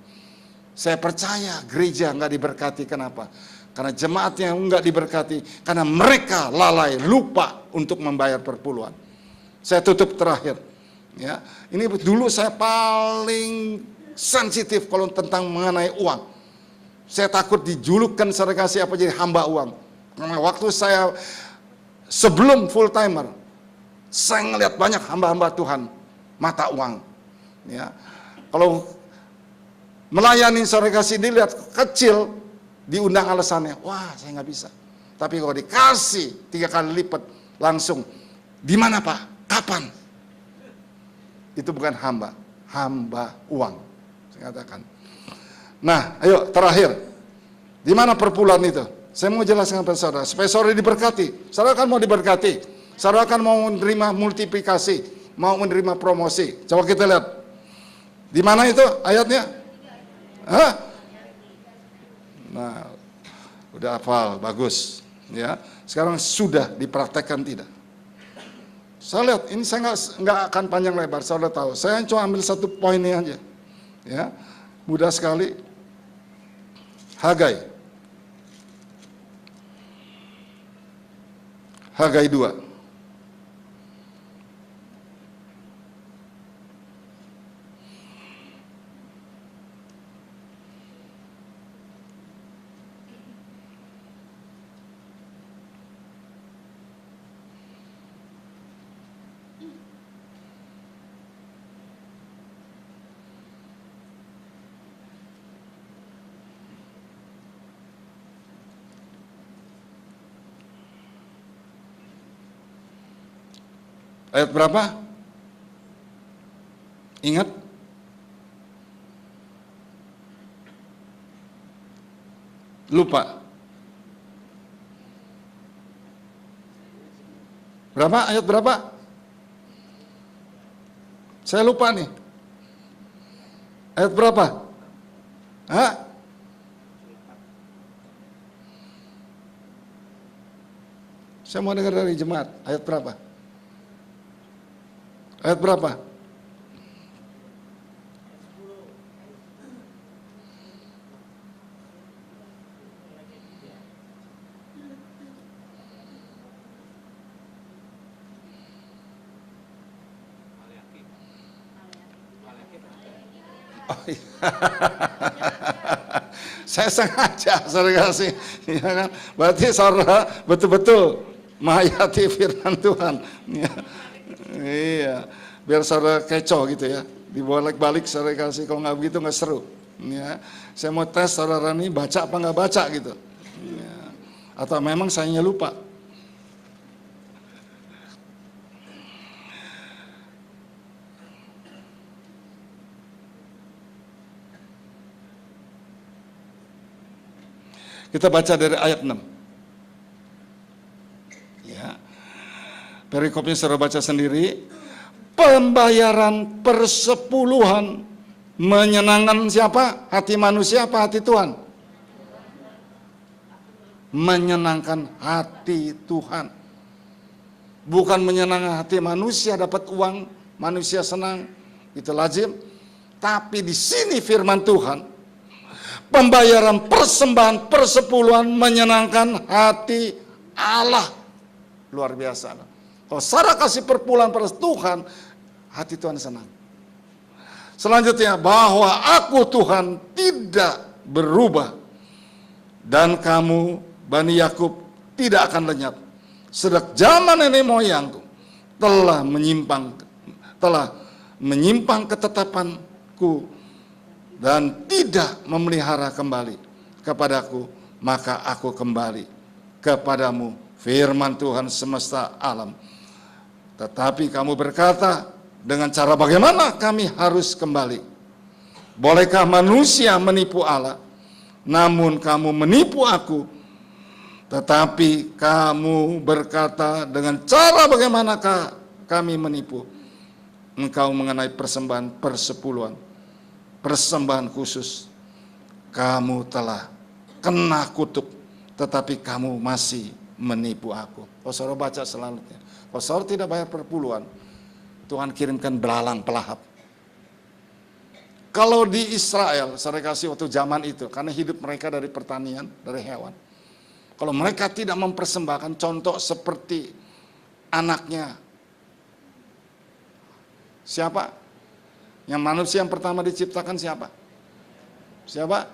Saya percaya gereja nggak diberkati, kenapa? Karena jemaatnya nggak diberkati, karena mereka lalai, lupa untuk membayar perpuluhan. Saya tutup terakhir. Ya, ini dulu saya paling sensitif kalau tentang mengenai uang. Saya takut dijulukkan saya kasih apa jadi hamba uang. Karena waktu saya sebelum full timer, saya ngelihat banyak hamba-hamba Tuhan mata uang. Ya, kalau melayani saya kasih dilihat kecil, diundang alasannya, wah saya nggak bisa. Tapi kalau dikasih 3 kali lipat langsung, di mana Pak? Kapan? Itu bukan hamba uang. Saya katakan. Nah, ayo terakhir. Di mana perpuluhan itu? Saya mau jelaskan kepada saudara, supaya saudara diberkati. Saudara kan mau diberkati. Saudara kan mau menerima multiplikasi, mau menerima promosi. Coba kita lihat. Di mana itu ayatnya? Hah? Nah, udah hafal, bagus. Ya, sekarang sudah dipraktekkan tidak? Saya lihat, ini saya nggak akan panjang lebar, saudara tahu. Saya cuma ambil 1 poin ini aja. Ya, mudah sekali. Hagai 2. Ayat berapa? Ingat? Lupa. Berapa? Ayat berapa? Saya lupa nih. Ayat berapa? Hah? Saya mau dengar dari jemaat. Ayat berapa? Ayat berapa? Oh, iya. Saya sengaja saudara kasih, ya kan? Berarti saudara betul-betul menghayati firman Tuhan. Ya. Iya, biar saudara kecoh gitu ya. Dibolak-balik saudara kasih, kalau nggak begitu nggak seru. Ya. Saya mau tes saudara ini baca apa nggak baca gitu. Ya. Atau memang sayanya lupa. Kita baca dari ayat 6. Ya. Perikopnya saudara baca sendiri. Pembayaran persepuluhan menyenangkan siapa? Hati manusia apa hati Tuhan? Menyenangkan hati Tuhan. Bukan menyenangkan hati manusia, dapat uang, manusia senang, itu lazim. Tapi di sini firman Tuhan, pembayaran persembahan persepuluhan menyenangkan hati Allah. Luar biasa. Kalau saudara kasih perpuluhan pada Tuhan, hati Tuhan senang. Selanjutnya, bahwa aku Tuhan tidak berubah, dan kamu Bani Yakub tidak akan lenyap. Sejak zaman nenek moyangku telah menyimpang ketetapanku dan tidak memelihara kembali kepadaku, maka aku kembali kepadamu, firman Tuhan semesta alam. Tetapi kamu berkata, dengan cara bagaimana kami harus kembali? Bolehkah manusia menipu Allah? Namun kamu menipu aku. Tetapi kamu berkata, dengan cara bagaimanakah kami menipu engkau mengenai persembahan persepuluhan, persembahan khusus? Kamu telah kena kutuk, tetapi kamu masih menipu aku. Kalau saudara baca selanjutnya, kalau saudara tidak bayar perpuluhan, Tuhan kirimkan belalang pelahap. Kalau di Israel, saudara kasih waktu zaman itu, karena hidup mereka dari pertanian, dari hewan. Kalau mereka tidak mempersembahkan, contoh seperti anaknya siapa? Yang manusia yang pertama diciptakan siapa? Siapa?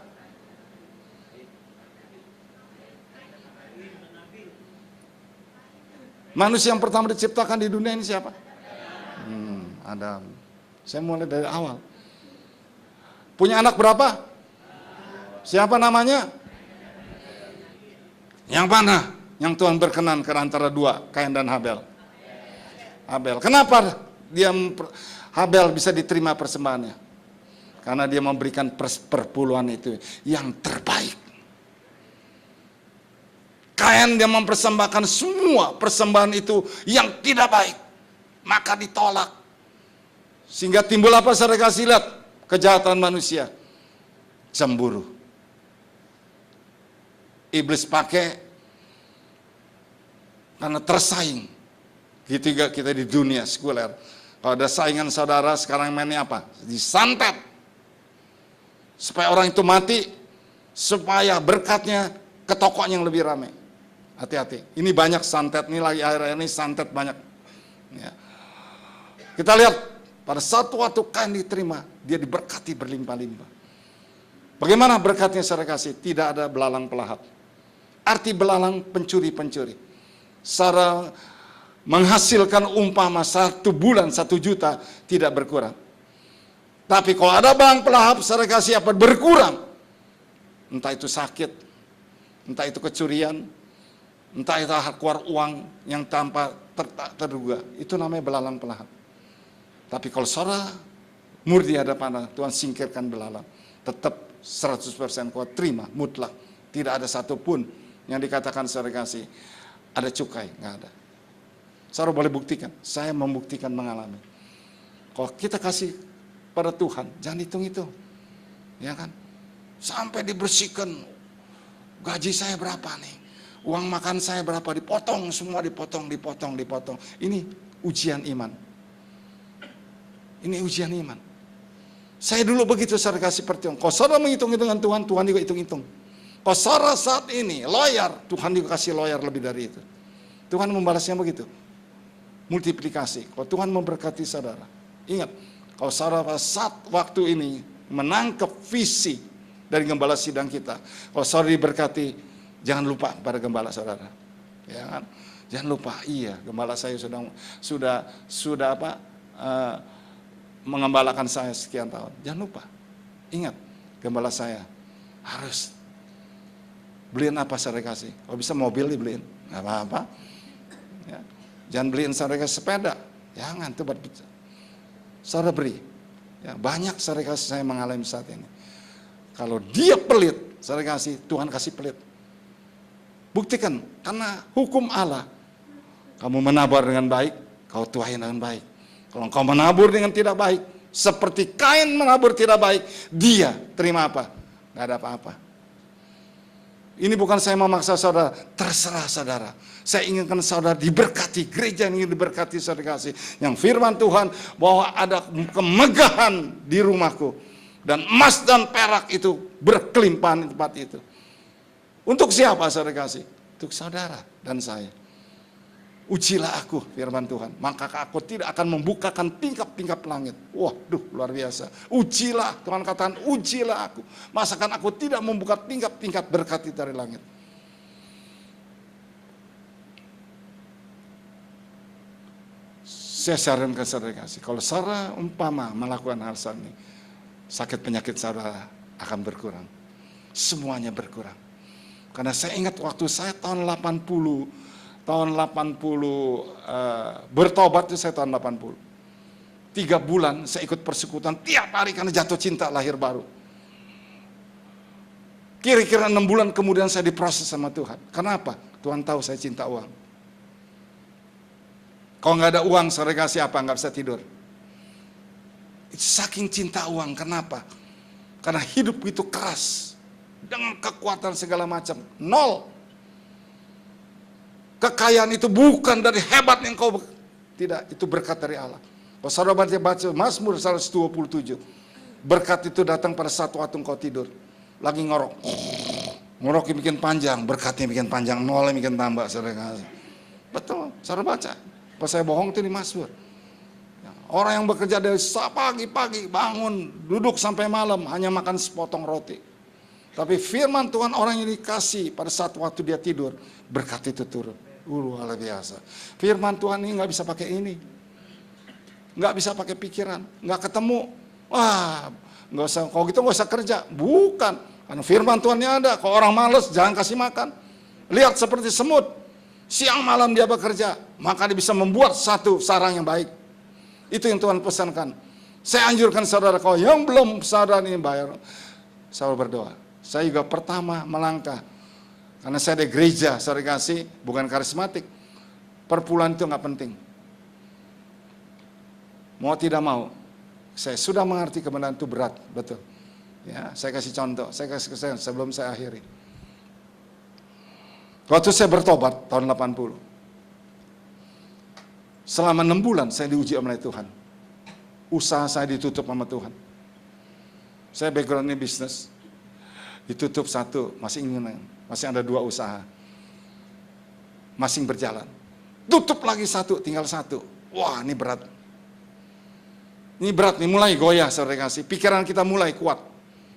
Manusia yang pertama diciptakan di dunia ini siapa? Adam. Saya mulai dari awal. Punya anak berapa? Siapa namanya? Yang mana? Yang Tuhan berkenan antara dua, Kain dan Habel. Habel. Kenapa Habel bisa diterima persembahannya? Karena dia memberikan perpuluhan itu yang terbaik. Kain dia mempersembahkan semua persembahan itu yang tidak baik, maka ditolak. Sehingga timbul apa saudara kasih lihat? Kejahatan manusia, cemburu. Iblis pakai karena tersaing. Gitu juga kita di dunia sekuler. Kalau ada saingan saudara sekarang mainnya apa? Disantet. Supaya orang itu mati, supaya berkatnya ke tokonya yang lebih ramai. Hati-hati. Ini banyak santet, ini lagi akhir-akhir ini santet banyak. Ya. Kita lihat pada satu waktu Kain diterima, dia diberkati berlimpah-limpah. Bagaimana berkatnya saudara kasih? Tidak ada belalang pelahap. Arti belalang pencuri-pencuri. Secara menghasilkan umpama 1 bulan 1 juta tidak berkurang. Tapi kalau ada belalang pelahap saudara kasih apa? Berkurang. Entah itu sakit, entah itu kecurian, entah itu keluar uang yang tanpa terduga. Itu namanya belalang pelahap. Tapi kalau saudara murni hadapan Tuhan, singkirkan belalang. Tetap 100% kau terima, mutlak. Tidak ada satupun yang dikatakan saudara kasih ada cukai, nggak ada. Saudara boleh buktikan, saya membuktikan mengalami. Kalau kita kasih pada Tuhan, jangan hitung-hitung. Ya kan? Sampai dibersihkan, gaji saya berapa nih? Uang makan saya berapa? Dipotong, semua dipotong. Ini ujian iman. Ini ujian iman. Saya dulu begitu saudara kasih perhitungan. Kalau saudara menghitung-hitungan Tuhan, Tuhan juga hitung-hitung. Kalau saudara saat ini lawyer, Tuhan juga kasih lawyer lebih dari itu. Tuhan membalasnya begitu. Multiplikasi. Kalau Tuhan memberkati saudara. Ingat, kalau saudara pada saat waktu ini menangkap visi dari gembala sidang kita. Kalau saudara diberkati, jangan lupa pada gembala saudara. Ya kan? Jangan lupa, iya, gembala saya sudah mengembalakan saya sekian tahun. Jangan lupa. Ingat, gembala saya harus beliin apa saudara kasih. Kalau bisa mobil dibeliin, nggak apa-apa. Ya. Jangan beliin saudara kasih sepeda. Jangan, itu buat saudara beri. Ya, banyak saudara kasih saya mengalami saat ini. Kalau dia pelit, saudara kasih, Tuhan kasih pelit. Buktikan, karena hukum Allah. Kamu menabur dengan baik, kau tuai dengan baik. Kalau kau menabur dengan tidak baik, seperti Kain menabur tidak baik, dia terima apa? Gak ada apa-apa. Ini bukan saya memaksa saudara, terserah saudara. Saya inginkan saudara diberkati, gereja ini diberkati saudara kasih. Yang firman Tuhan bahwa ada kemegahan di rumahku. Dan emas dan perak itu berkelimpahan di tempat itu. Untuk siapa saudara kasih? Untuk saudara dan saya. Ujilah aku, firman Tuhan, maka aku tidak akan membukakan tingkap-tingkap langit. Waduh, luar biasa. Ujilah, Tuhan katakan, ujilah aku. Masakan aku tidak membuka tingkap-tingkap berkat dari langit. Saya sarankan saudara kasih, kalau saudara umpama melakukan hal ini, sakit penyakit saudara akan berkurang. Semuanya berkurang. Karena saya ingat waktu saya tahun 80 bertobat itu saya tahun 80. 3 bulan saya ikut persekutuan tiap hari karena jatuh cinta lahir baru. Kira-kira 6 bulan kemudian saya diproses sama Tuhan. Kenapa? Tuhan tahu saya cinta uang. Kalau nggak ada uang, saudara kasih apa? Nggak bisa tidur. Itu saking cinta uang. Kenapa? Karena hidup itu keras. Dengan kekuatan segala macam. 0. Kekayaan itu bukan dari hebat yang kau, tidak, itu berkat dari Allah. Kalau saudara baca Mazmur 127, berkat itu datang pada satu waktu engkau tidur, lagi ngoroknya bikin panjang, berkatnya bikin panjang, nolnya bikin tambah, saudara. Betul, saudara baca. Kalau saya bohong itu di Mazmur. Orang yang bekerja dari pagi-pagi bangun, duduk sampai malam, hanya makan sepotong roti. Tapi firman Tuhan orang yang dikasih pada saat waktu dia tidur, berkat itu turun. Luar biasa. Firman Tuhan ini nggak bisa pakai ini, nggak bisa pakai pikiran, nggak ketemu. Wah, nggak usah. Kalau gitu nggak usah kerja. Bukan, karena firman Tuhannya ada. Kalau orang malas, jangan kasih makan. Lihat seperti semut, siang malam dia bekerja, maka dia bisa membuat satu sarang yang baik. Itu yang Tuhan pesankan. Saya anjurkan saudara, kalau yang belum saudara ini bayar, saudara berdoa. Saya juga pertama melangkah. Karena saya ada gereja, saudara kasih, bukan karismatik. Perpuluhan itu nggak penting. Mau tidak mau, saya sudah mengerti kebenaran itu berat, betul. Ya, saya kasih contoh, saya kasih kesaksian sebelum saya akhiri. Waktu saya bertobat tahun 80. Selama 6 bulan saya diuji oleh Tuhan. Usaha saya ditutup sama Tuhan. Saya backgroundnya bisnis. Ditutup satu, masih ada 2 usaha. Masing berjalan. Tutup lagi satu, tinggal satu. Wah, ini berat. Ini berat nih, mulai goyah saudara kasih. Pikiran kita mulai kuat.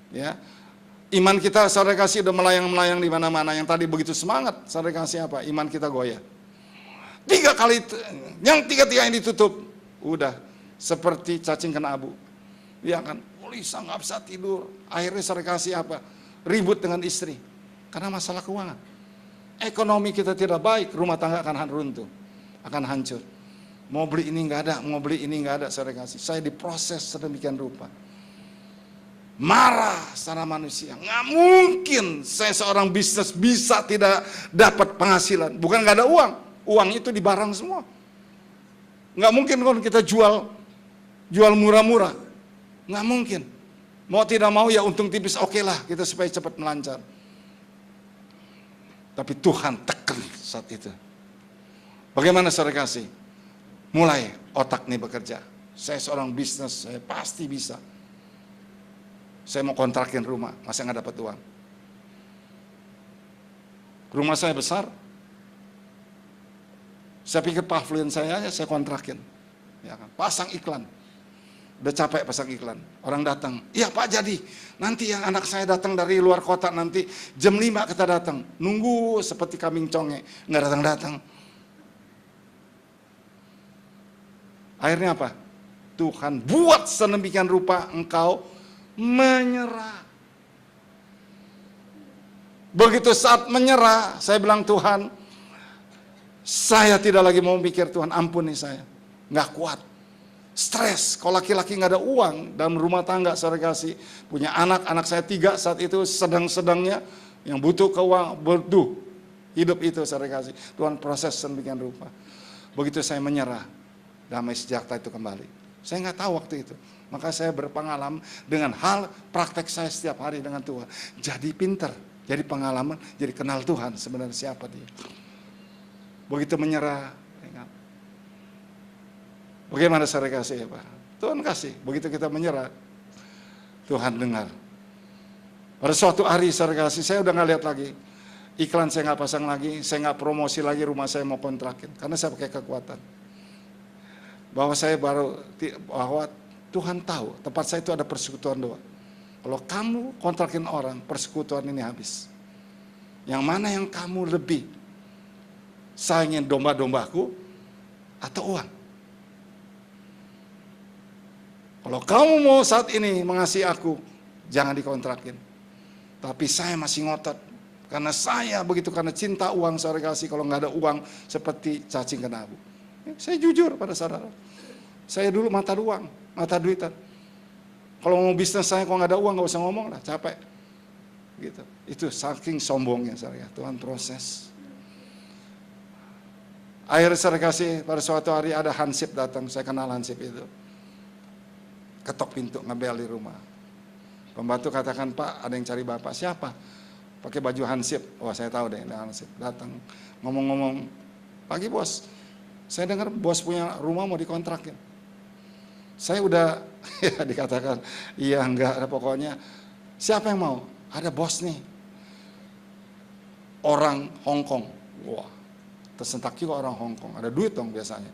Ya. Iman kita saudara kasih udah melayang-melayang di mana-mana. Yang tadi begitu semangat, saudara kasih apa? Iman kita goyah. 3 kali, yang 3 yang ditutup, udah seperti cacing kena abu. Ya kan, Lisa nggak bisa tidur. Akhirnya saudara kasih apa? Ribut dengan istri. Karena masalah keuangan. Ekonomi kita tidak baik, rumah tangga akan runtuh, akan hancur. Mau beli ini nggak ada, mau beli ini nggak ada, saudara kasih. Saya diproses sedemikian rupa. Marah secara manusia. Nggak mungkin saya seorang bisnis bisa tidak dapat penghasilan. Bukan nggak ada uang. Uang itu di barang semua. Nggak mungkin kalau kita jual murah-murah. Nggak mungkin. Mau tidak mau ya untung tipis, oke lah kita supaya cepat melancar. Tapi Tuhan tekan saat itu. Bagaimana saudara kasih? Mulai otak nih bekerja. Saya seorang bisnis, saya pasti bisa. Saya mau kontrakin rumah, masih nggak dapat uang. Rumah saya besar. Saya pikir pavilion saya kontrakin. Ya kan? Pasang iklan. Udah capek pasang iklan. Orang datang, iya Pak jadi. Nanti yang anak saya datang dari luar kota nanti jam 5 kita datang. Nunggu seperti kambing conge, nggak datang-datang. Akhirnya apa? Tuhan buat sedemikian rupa engkau menyerah. Begitu saat menyerah, saya bilang Tuhan, saya tidak lagi mau mikir Tuhan ampuni saya. Nggak kuat. Stres, kalau laki-laki nggak ada uang dalam rumah tangga, saudara kasih, punya anak saya 3 saat itu sedang-sedangnya, yang butuh keuangan, butuh hidup itu, saudara kasih. Tuhan proses sedemikian rupa. Begitu saya menyerah, damai sejahtera itu kembali. Saya nggak tahu waktu itu, maka saya berpengalaman dengan hal praktek saya setiap hari dengan Tuhan. Jadi pinter, jadi pengalaman, jadi kenal Tuhan sebenarnya siapa dia. Begitu menyerah, bagaimana saudara kasih ya Pak? Tuhan kasih, begitu kita menyerah, Tuhan dengar. Pada suatu hari saudara kasih, saya udah nggak lihat lagi. Iklan saya nggak pasang lagi, saya nggak promosi lagi rumah saya mau kontrakin. Karena saya pakai kekuatan. Bahwa Tuhan tahu, tempat saya itu ada persekutuan doa. Kalau kamu kontrakin orang, persekutuan ini habis. Yang mana yang kamu lebih sayangin, domba-dombaku atau uang? Kalau kamu mau saat ini mengasihi aku, jangan dikontrakin. Tapi saya masih ngotot. Karena saya begitu, karena cinta uang, saudara kasih, kalau nggak ada uang, seperti cacing kena abu. Saya jujur pada saudara. Saya dulu mata uang, mata duitan. Kalau mau bisnis saya, kalau nggak ada uang, nggak usah ngomong lah, capek. Gitu. Itu saking sombongnya, saudara. Tuhan proses. Akhirnya saudara kasih, pada suatu hari ada hansip datang, saya kenal hansip itu. Ketok pintu, ngebel di rumah. Pembantu katakan, Pak, ada yang cari Bapak. Siapa? Pakai baju hansip. Wah, saya tahu deh, hansip. Datang, ngomong-ngomong, pagi bos, saya dengar bos punya rumah mau dikontrakin. Saya udah, ya dikatakan, iya enggak, ada pokoknya. Siapa yang mau? Ada bos nih. Orang Hong Kong. Wah, tersentak juga orang Hong Kong. Ada duit dong biasanya.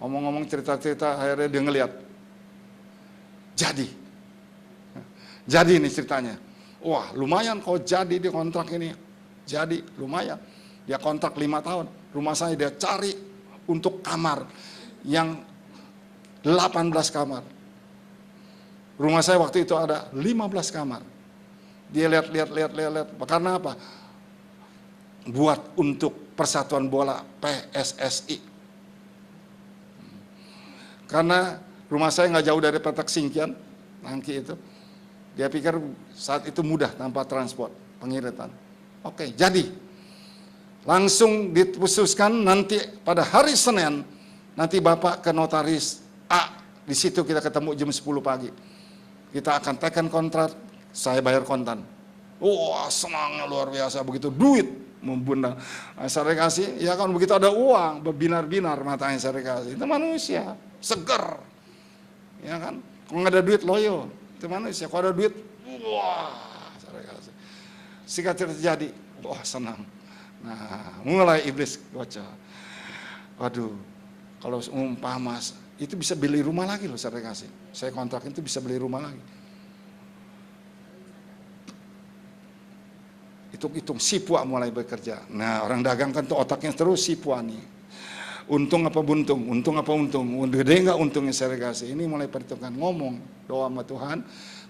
Ngomong-ngomong cerita-cerita, akhirnya dia ngeliat. Jadi ini ceritanya. Wah, lumayan kau jadi di kontrak ini. Jadi lumayan. Dia kontrak 5 tahun. Rumah saya dia cari untuk kamar yang 18 kamar. Rumah saya waktu itu ada 15 kamar. Dia lihat. Karena apa? Buat untuk Persatuan Bola PSSI. Karena rumah saya nggak jauh dari Petak Singkian, Nangki itu. Dia pikir saat itu mudah tanpa transport, pengiritan. Oke, jadi langsung diputuskan nanti pada hari Senin, nanti Bapak ke notaris A, di situ kita ketemu jam 10 pagi. Kita akan tekan kontrak, saya bayar kontan. Wah, senangnya luar biasa, begitu duit membunda. Saya kasih, ya kan begitu ada uang, berbinar-binar matanya saya kasih. Itu manusia, seger. Ya kan, kalau nggak ada duit loyo, itu manusia. Kalau ada duit, wah, saya kasih. Singkat terjadi, wah senang. Nah, mulai iblis gocor. Waduh, kalau umpama itu bisa beli rumah lagi loh saya kasih. Saya kontrak itu bisa beli rumah lagi. Hitung-hitung si puak mulai bekerja. Nah, orang dagang kan tuh otaknya terus si puak nih. Untung apa buntung, untung apa untung, gede nggak untungnya saya kasih. Ini mulai perhitungan, ngomong, doa sama Tuhan,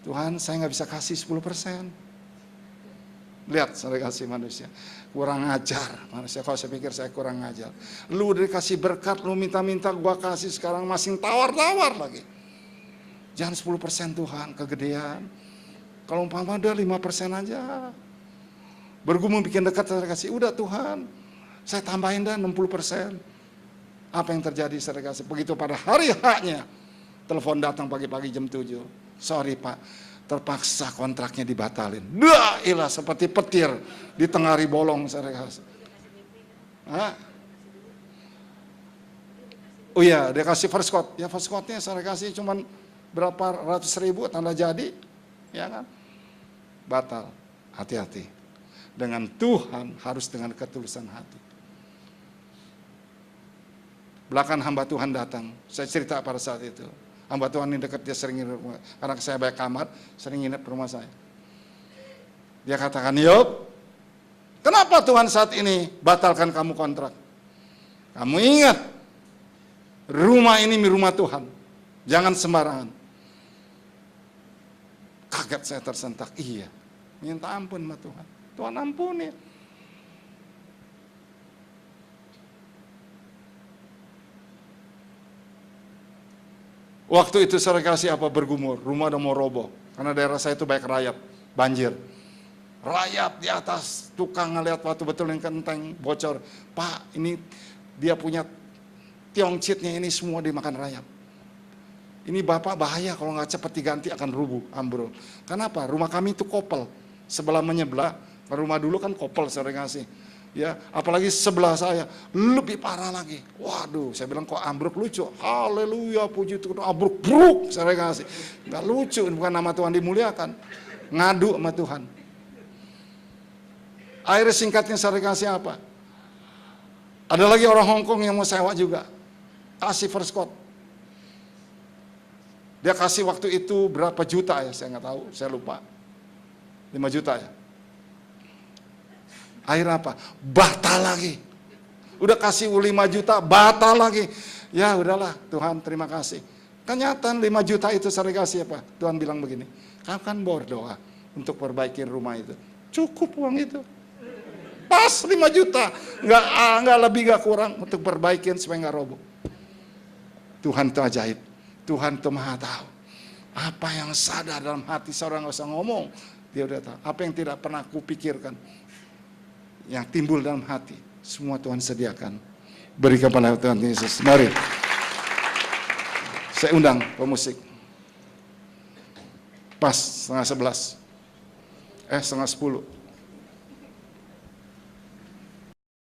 Tuhan saya nggak bisa kasih 10%. Lihat saya kasih manusia, kurang ajar manusia. Kalau saya pikir saya kurang ajar. Lu udah dikasih berkat, lu minta-minta gua kasih, sekarang masih tawar-tawar lagi. Jangan 10% Tuhan, kegedean. Kalau umpama ada 5% aja. Bergumul bikin dekat saya kasih, udah Tuhan, saya tambahin dah 60%. Apa yang terjadi saudara kasih? Begitu pada hari haknya, telepon datang pagi-pagi jam 7. Sorry Pak, terpaksa kontraknya dibatalin. Dah ilah seperti petir di tengah bolong saudara kasih. Hah? Oh iya, dia kasih first quote. Ya first quote-nya saudara kasih cuman berapa ratus ribu tanda jadi. Ya kan? Batal. Hati-hati. Dengan Tuhan harus dengan ketulusan hati. Belakang hamba Tuhan datang, saya cerita pada saat itu. Hamba Tuhan ini dekat, dia sering nginep rumah. Karena saya banyak kamar, sering nginep rumah saya. Dia katakan, Yop, kenapa Tuhan saat ini batalkan kamu kontrak? Kamu ingat, rumah ini rumah Tuhan. Jangan sembarangan. Kaget saya tersentak, iya. Minta ampun sama Tuhan. Tuhan ampuni. Waktu itu saya kasih apa bergumur, rumah udah mau roboh. Karena daerah saya itu banyak rayap, banjir. Rayap di atas, tukang ngeliat waktu betul yang kenteng, bocor. Pak, ini dia punya tiongcitnya ini semua dimakan rayap. Ini Bapak bahaya kalau nggak cepat diganti akan rubuh, ambrol. Kenapa? Rumah kami itu kopel, sebelah menyebelah. Rumah dulu kan kopel sering ngasih. Ya, apalagi sebelah saya lebih parah lagi. Waduh, saya bilang kok ambruk lucu. Haleluya, puji Tuhan, ambruk bruk saya kasih. Enggak lucu, bukan nama Tuhan dimuliakan. Ngadu sama Tuhan. Akhirnya singkatnya saya kasih apa? Ada lagi orang Hongkong yang mau sewa juga. Kasih first quote. Dia kasih waktu itu berapa juta ya, saya nggak tahu, saya lupa. 5 juta ya. Akhirnya apa? Batal lagi. Udah kasih 5 juta, batal lagi. Ya udahlah, Tuhan terima kasih. Kenyataan 5 juta itu saya kasih apa? Tuhan bilang begini, kamu kan berdoa untuk perbaikin rumah itu. Cukup uang itu. Pas 5 juta. Nggak lebih, nggak kurang untuk perbaikin supaya nggak roboh. Tuhan itu ajaib. Tuhan itu maha tahu. Apa yang sadar dalam hati seorang nggak usah ngomong. Dia udah tahu. Apa yang tidak pernah kupikirkan. Yang timbul dalam hati, semua Tuhan sediakan. Beri kepada Tuhan Yesus. Mari. Saya undang pemusik. Pas 10:30. 10:10.